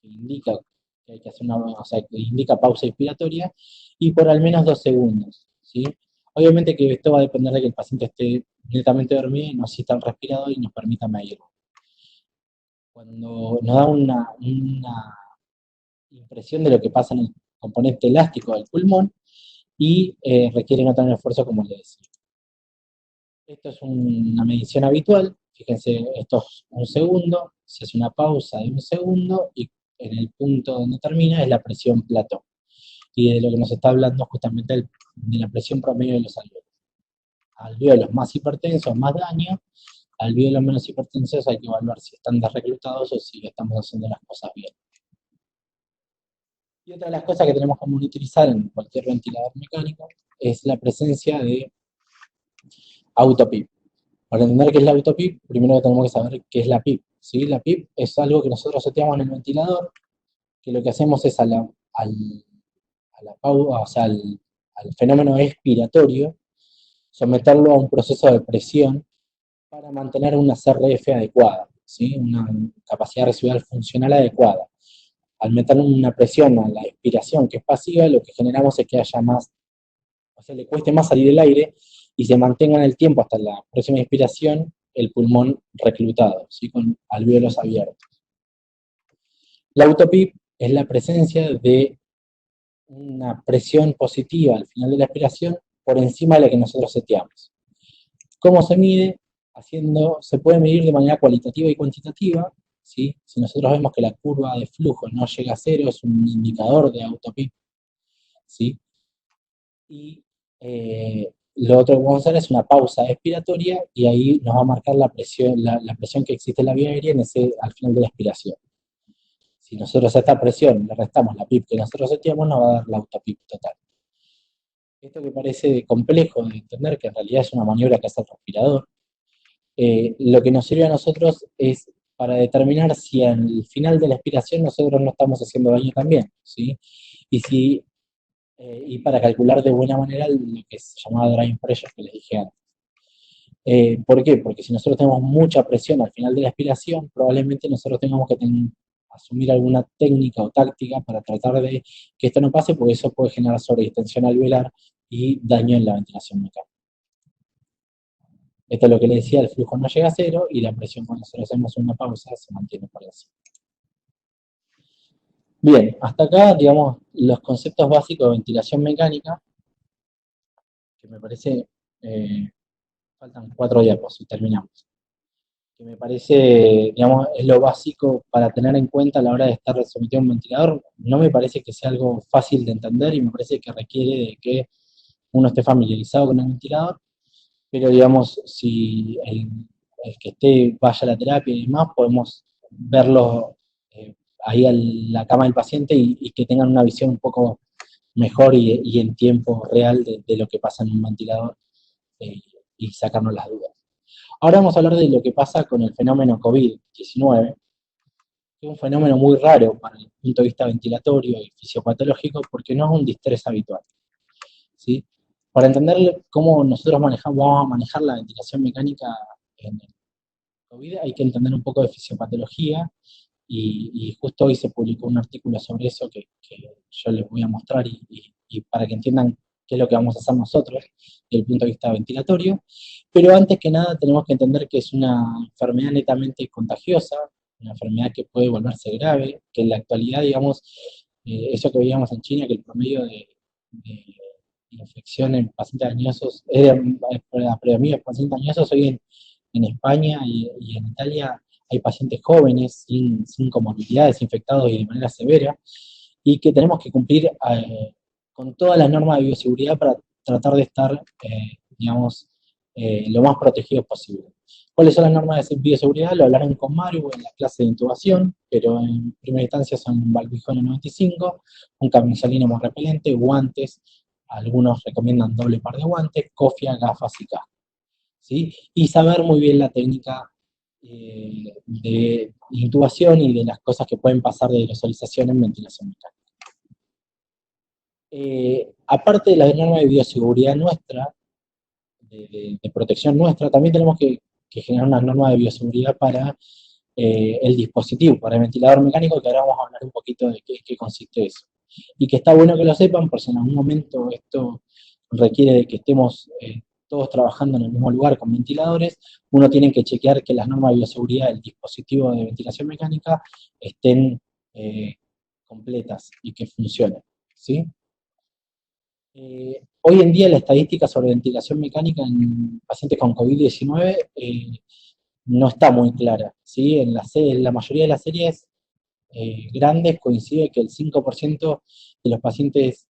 indica que hay que hacer o sea, que indica pausa inspiratoria, y por al menos 2 segundos, ¿sí? Obviamente que esto va a depender de que el paciente esté netamente dormido y no asista al respirador y nos permita medirlo. Cuando nos da una impresión de lo que pasa en el componente elástico del pulmón y requiere no tener esfuerzo, como le decía. Esto es una medición habitual, fíjense, esto es un segundo, se hace una pausa de un segundo y en el punto donde termina es la presión plató. Y de lo que nos está hablando justamente de la presión promedio de los alvéolos. Alvéolos más hipertensos, más daño; alvéolos menos hipertensos hay que evaluar si están desreclutados o si estamos haciendo las cosas bien. Y otra de las cosas que tenemos que monitorizar en cualquier ventilador mecánico es la presencia de autopip. Para entender qué es la autopip, primero tenemos que saber qué es la PIP. ¿Sí? La PIP es algo que nosotros seteamos en el ventilador, que lo que hacemos es o sea, al fenómeno expiratorio, someterlo a un proceso de presión para mantener una CRF adecuada, ¿sí? Una capacidad residual funcional adecuada. Al meter una presión a la expiración que es pasiva, lo que generamos es que haya más, o sea, le cueste más salir el aire y se mantenga en el tiempo hasta la próxima expiración el pulmón reclutado, ¿sí? Con alvéolos abiertos. La autopip es la presencia de una presión positiva al final de la expiración por encima de la que nosotros seteamos. ¿Cómo se mide? Se puede medir de manera cualitativa y cuantitativa, ¿sí? Si nosotros vemos que la curva de flujo no llega a cero, es un indicador de autopip, ¿sí? Y lo otro que vamos a hacer es una pausa expiratoria y ahí nos va a marcar la presión que existe en la vía aérea al final de la expiración. Si nosotros a esta presión le restamos la PIP que nosotros seteamos, nos va a dar la autopip total. Esto que parece complejo de entender, que en realidad es una maniobra que hace el respirador, lo que nos sirve a nosotros es para determinar si al final de la expiración nosotros no estamos haciendo daño también, ¿sí? Y, y para calcular de buena manera lo que se llamaba drying pressure, que les dije antes. ¿Por qué? Porque si nosotros tenemos mucha presión al final de la expiración, probablemente nosotros tengamos que asumir alguna técnica o táctica para tratar de que esto no pase, porque eso puede generar sobredistensión alveolar y daño en la ventilación mecánica. Esto es lo que le decía, el flujo no llega a cero y la presión cuando nosotros hacemos una pausa se mantiene por encima. Bien, hasta acá, digamos, los conceptos básicos de ventilación mecánica, que me parece, faltan 4 diapos y terminamos. Que me parece, digamos, es lo básico para tener en cuenta a la hora de estar sometido a un ventilador. No me parece que sea algo fácil de entender y me parece que requiere de que uno esté familiarizado con el ventilador, pero digamos, si el que vaya a la terapia y demás, podemos verlo ahí a la cama del paciente y que tengan una visión un poco mejor y en tiempo real de lo que pasa en un ventilador eh, y sacarnos las dudas. Ahora vamos a hablar de lo que pasa con el fenómeno COVID-19, que es un fenómeno muy raro para el punto de vista ventilatorio y fisiopatológico porque no es un distrés habitual, ¿sí? Para entender cómo nosotros vamos a manejar la ventilación mecánica en el COVID, hay que entender un poco de fisiopatología y justo hoy se publicó un artículo sobre eso que yo les voy a mostrar y para que entiendan qué es lo que vamos a hacer nosotros desde el punto de vista ventilatorio. Pero antes que nada tenemos que entender que es una enfermedad netamente contagiosa, una enfermedad que puede volverse grave, que en la actualidad, digamos, eso que veíamos en China, que el promedio de infección en pacientes añosos, la predominio de pacientes añosos, hoy en España y en Italia hay pacientes jóvenes sin comorbilidades, infectados y de manera severa, y que tenemos que cumplir con todas las normas de bioseguridad para tratar de estar, digamos, lo más protegidos posible. ¿Cuáles son las normas de bioseguridad? Lo hablaron con Maru en la clase de intubación, pero en primera instancia son un barbijo N95, un camisolín repelente, guantes, algunos recomiendan doble par de guantes, cofia, gafas y casco, ¿sí? Y saber muy bien la técnica de intubación y de las cosas que pueden pasar de aerosolización en ventilación mecánica. Aparte de la norma de bioseguridad nuestra, de protección nuestra, también tenemos que generar una norma de bioseguridad para el dispositivo, para el ventilador mecánico, que ahora vamos a hablar un poquito de qué consiste eso. Y que está bueno que lo sepan, por si en algún momento esto requiere de que estemos todos trabajando en el mismo lugar con ventiladores, uno tiene que chequear que las normas de bioseguridad del dispositivo de ventilación mecánica estén completas y que funcionen, ¿sí? Hoy en día la estadística sobre ventilación mecánica en pacientes con COVID-19 no está muy clara, ¿sí? En la mayoría de las series grandes coincide que el 5% de los pacientes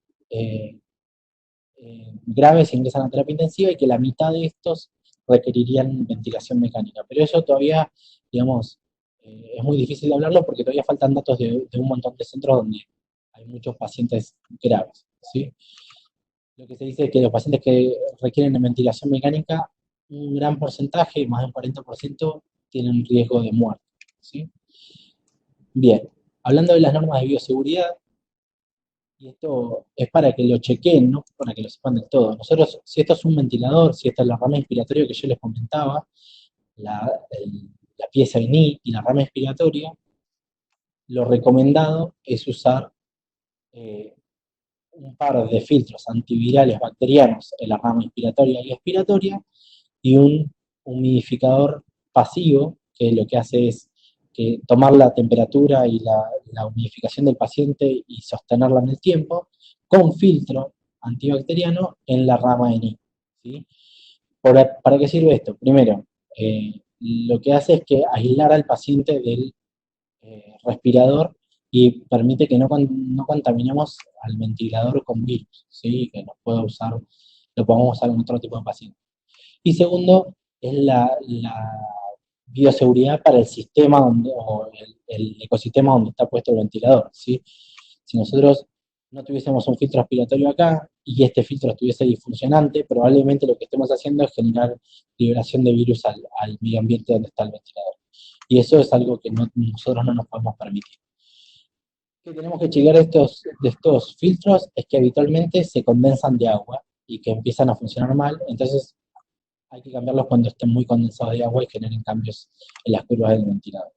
graves ingresan a terapia intensiva y que la mitad de estos requerirían ventilación mecánica. Pero eso todavía, digamos, es muy difícil de hablarlo porque todavía faltan datos de un montón de centros donde hay muchos pacientes graves, ¿sí? Lo que se dice es que los pacientes que requieren de ventilación mecánica, un gran porcentaje, más de un 40%, tienen riesgo de muerte, ¿sí? Bien, hablando de las normas de bioseguridad, y esto es para que lo chequeen, no para que lo sepan del todo. Nosotros, si esto es un ventilador, si esta es la rama inspiratoria que yo les comentaba, la pieza INI y la rama inspiratoria, lo recomendado es usar eh, un par de filtros antivirales bacterianos en la rama inspiratoria y expiratoria y un humidificador pasivo que lo que hace es que tomar la temperatura y la humidificación del paciente y sostenerla en el tiempo con filtro antibacteriano en la rama ENI. ¿Sí? ¿Para qué sirve esto? Primero, lo que hace es que aislar al paciente del respirador y permite que no contaminemos al ventilador con virus, ¿sí? Que nos pueda usar, lo podamos usar en otro tipo de paciente. Y segundo, es la bioseguridad para el sistema o el ecosistema donde está puesto el ventilador, ¿sí? Si nosotros no tuviésemos un filtro aspiratorio acá y este filtro estuviese disfuncionante, probablemente lo que estemos haciendo es generar liberación de virus al medio ambiente donde está el ventilador. Y eso es algo que nosotros no nos podemos permitir. ¿Qué tenemos que chequear de estos filtros? Es que habitualmente se condensan de agua y que empiezan a funcionar mal, entonces hay que cambiarlos cuando estén muy condensados de agua y generen cambios en las curvas del ventilador.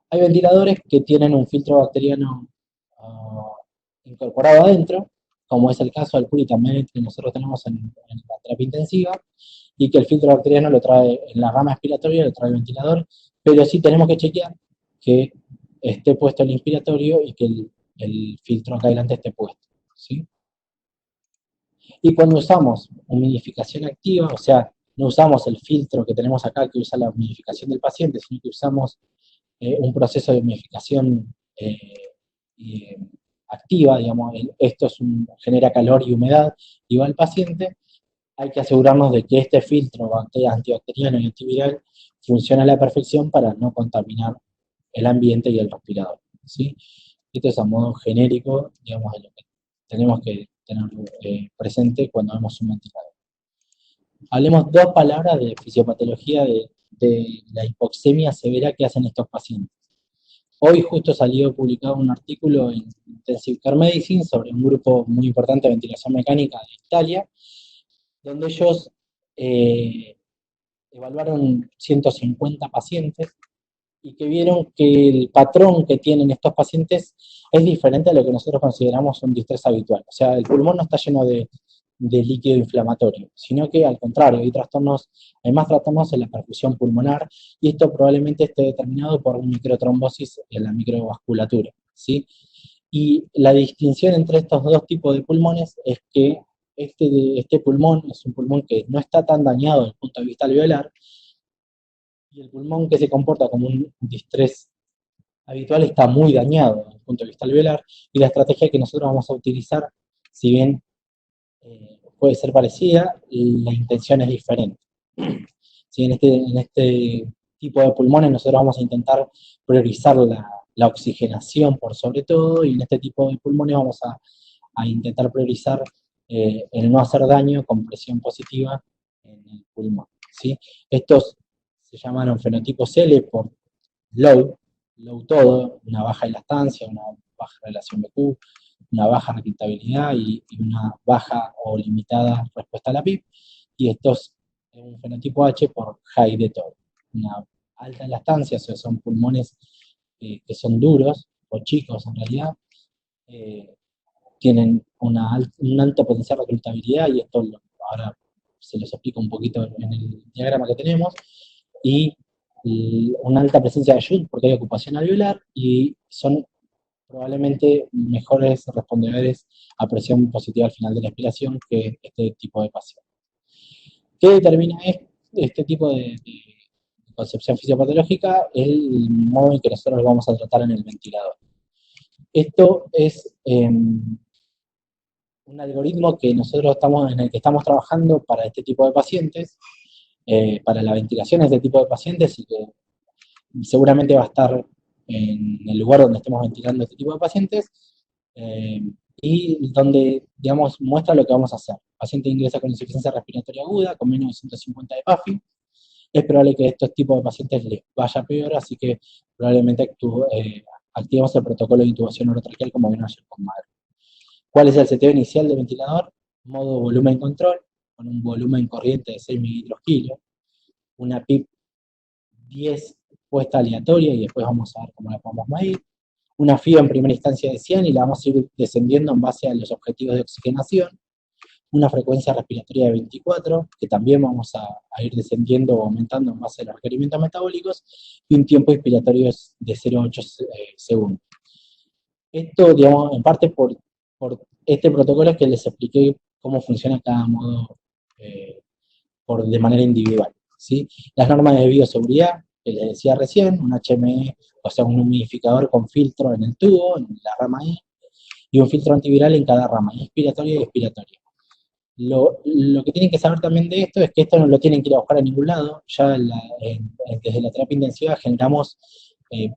Hay ventiladores que tienen un filtro bacteriano incorporado adentro, como es el caso del Puritan que nosotros tenemos en la terapia intensiva, y que el filtro bacteriano lo trae en la rama expiratoria, lo trae el ventilador, pero sí tenemos que chequear que esté puesto el inspiratorio y que el filtro acá adelante esté puesto, ¿sí? Y cuando usamos humidificación activa, o sea, no usamos el filtro que tenemos acá que usa la humidificación del paciente, sino que usamos un proceso de humidificación eh, activa, digamos, esto genera calor y humedad y va al paciente, hay que asegurarnos de que este filtro antibacteriano y antiviral funciona a la perfección para no contaminar el ambiente y el respirador, ¿sí? Esto es a modo genérico, digamos, de lo que tenemos que tener presente cuando vemos un ventilador. Hablemos dos palabras de fisiopatología de la hipoxemia severa que hacen estos pacientes. Hoy justo salió publicado un artículo en Intensive Care Medicine sobre un grupo muy importante de ventilación mecánica de Italia, donde ellos evaluaron 150 pacientes y que vieron que el patrón que tienen estos pacientes es diferente a lo que nosotros consideramos un distrés habitual. O sea, el pulmón no está lleno de líquido inflamatorio, sino que al contrario, hay más trastornos en la perfusión pulmonar y esto probablemente esté determinado por microtrombosis en la microvasculatura, ¿sí? Y la distinción entre estos dos tipos de pulmones es que este pulmón es un pulmón que no está tan dañado desde el punto de vista alveolar, y el pulmón que se comporta como un distrés habitual está muy dañado desde el punto de vista alveolar, y la estrategia que nosotros vamos a utilizar, si bien puede ser parecida, la intención es diferente. ¿Sí? En este tipo de pulmones nosotros vamos a intentar priorizar la oxigenación por sobre todo, y en este tipo de pulmones vamos a intentar priorizar el no hacer daño con presión positiva en el pulmón, ¿sí? Estos se llamaron fenotipos L por low todo, una baja elastancia, una baja relación BQ, una baja replicabilidad y una baja o limitada respuesta a la PIP, y estos un fenotipo H por high de todo, una alta elastancia, o sea, son pulmones que son duros o chicos en realidad, tienen un alto potencial de reclutabilidad, y esto ahora se los explico un poquito en el diagrama que tenemos, y una alta presencia de Judd porque hay ocupación alveolar, y son probablemente mejores respondedores a presión positiva al final de la expiración que este tipo de paciente. ¿Qué determina este tipo de concepción fisiopatológica? El modo en que nosotros lo vamos a tratar en el ventilador. Esto es un algoritmo que nosotros en el que estamos trabajando para este tipo de pacientes, para la ventilación de este tipo de pacientes, y que seguramente va a estar en el lugar donde estemos ventilando este tipo de pacientes, eh, y donde, digamos, muestra lo que vamos a hacer. El paciente ingresa con insuficiencia respiratoria aguda, con menos de 150 de PAFI. Es probable que estos tipos de pacientes les vaya peor, así que probablemente activemos el protocolo de intubación orotraqueal como vino ayer con Madre. ¿Cuál es el seteo inicial del ventilador? Modo volumen control, con un volumen corriente de 6 mililitros kilo, una PIP 10 puesta aleatoria y después vamos a ver cómo la podemos medir. Una FIO en primera instancia de 100 y la vamos a ir descendiendo en base a los objetivos de oxigenación. Una frecuencia respiratoria de 24, que también vamos a ir descendiendo o aumentando en base a los requerimientos metabólicos, y un tiempo inspiratorio de 0,8 segundos. Esto, digamos, en parte por este protocolo es que les expliqué cómo funciona cada modo de manera individual, ¿sí? Las normas de bioseguridad, que les decía recién, un HME, o sea, un humidificador con filtro en el tubo, en la rama I, y un filtro antiviral en cada rama, inspiratoria y expiratoria. Lo que tienen que saber también de esto es que esto no lo tienen que ir a buscar a ningún lado. Ya desde la terapia intensiva generamos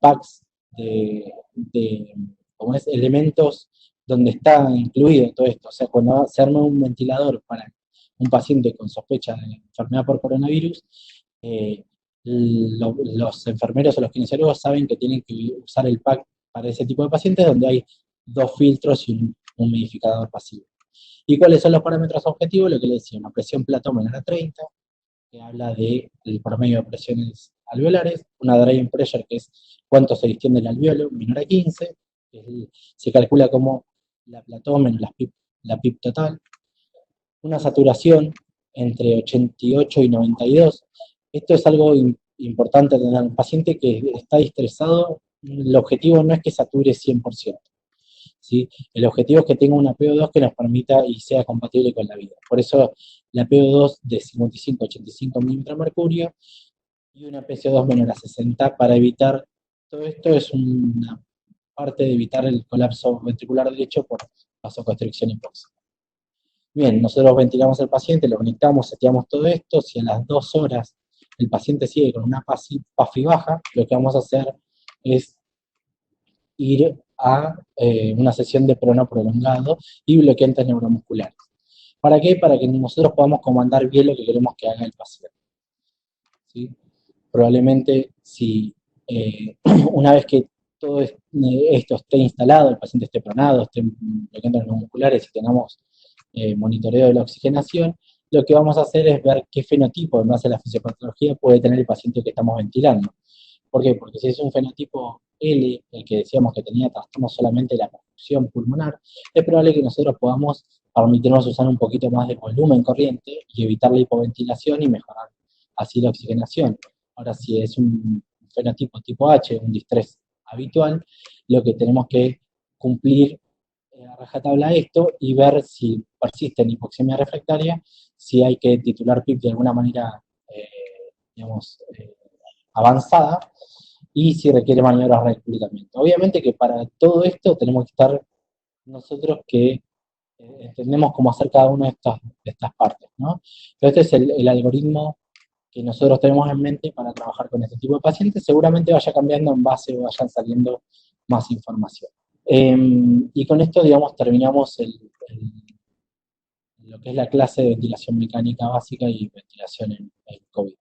packs de como es, elementos donde está incluido todo esto. O sea, cuando se arma un ventilador para un paciente con sospecha de enfermedad por coronavirus, eh, los enfermeros o los kinesiólogos saben que tienen que usar el pack para ese tipo de pacientes donde hay dos filtros y un humidificador pasivo. ¿Y cuáles son los parámetros objetivos? Lo que le decía, una presión plató menor a 30, que habla del promedio de presiones alveolares, una drying pressure, que es cuánto se distiende el alveolo, menor a 15, que se calcula como la plató menos la PIP total, una saturación entre 88 y 92. Esto es algo importante tener. Un paciente que está estresado, el objetivo no es que sature 100%. ¿Sí? El objetivo es que tenga una PO2 que nos permita y sea compatible con la vida. Por eso la PO2 de 55 a 85 milímetros de mercurio y una PCO2 menor a 60 para evitar, todo esto es una parte de evitar el colapso ventricular derecho por vasoconstricción hipóxica. Bien, nosotros ventilamos al paciente, lo conectamos, seteamos todo esto, si a las 2 horas el paciente sigue con una PAFI baja, lo que vamos a hacer es ir a una sesión de prono prolongado y bloqueantes neuromusculares. ¿Para qué? Para que nosotros podamos comandar bien lo que queremos que haga el paciente. ¿Sí? Probablemente si una vez que todo esto esté instalado, el paciente esté pronado, esté bloqueando neuromusculares y tengamos monitoreo de la oxigenación, lo que vamos a hacer es ver qué fenotipo, en base a la fisiopatología, puede tener el paciente que estamos ventilando. ¿Por qué? Porque si es un fenotipo L, el que decíamos que tenía trastorno solamente de la perfusión pulmonar, es probable que nosotros podamos permitirnos usar un poquito más de volumen corriente y evitar la hipoventilación y mejorar así la oxigenación. Ahora, si es un fenotipo tipo H, un distrés habitual, lo que tenemos que cumplir a rajatabla esto y ver si persiste en hipoxemia refractaria, si hay que titular PIP de alguna manera, digamos, avanzada, y si requiere maniobras de reclutamiento. Obviamente que para todo esto tenemos que estar nosotros que entendemos cómo hacer cada una de estas partes, ¿no? Pero este es el algoritmo que nosotros tenemos en mente para trabajar con este tipo de pacientes. Seguramente vaya cambiando en base o vayan saliendo más información. Y con esto, digamos, terminamos lo que es la clase de ventilación mecánica básica y ventilación en COVID.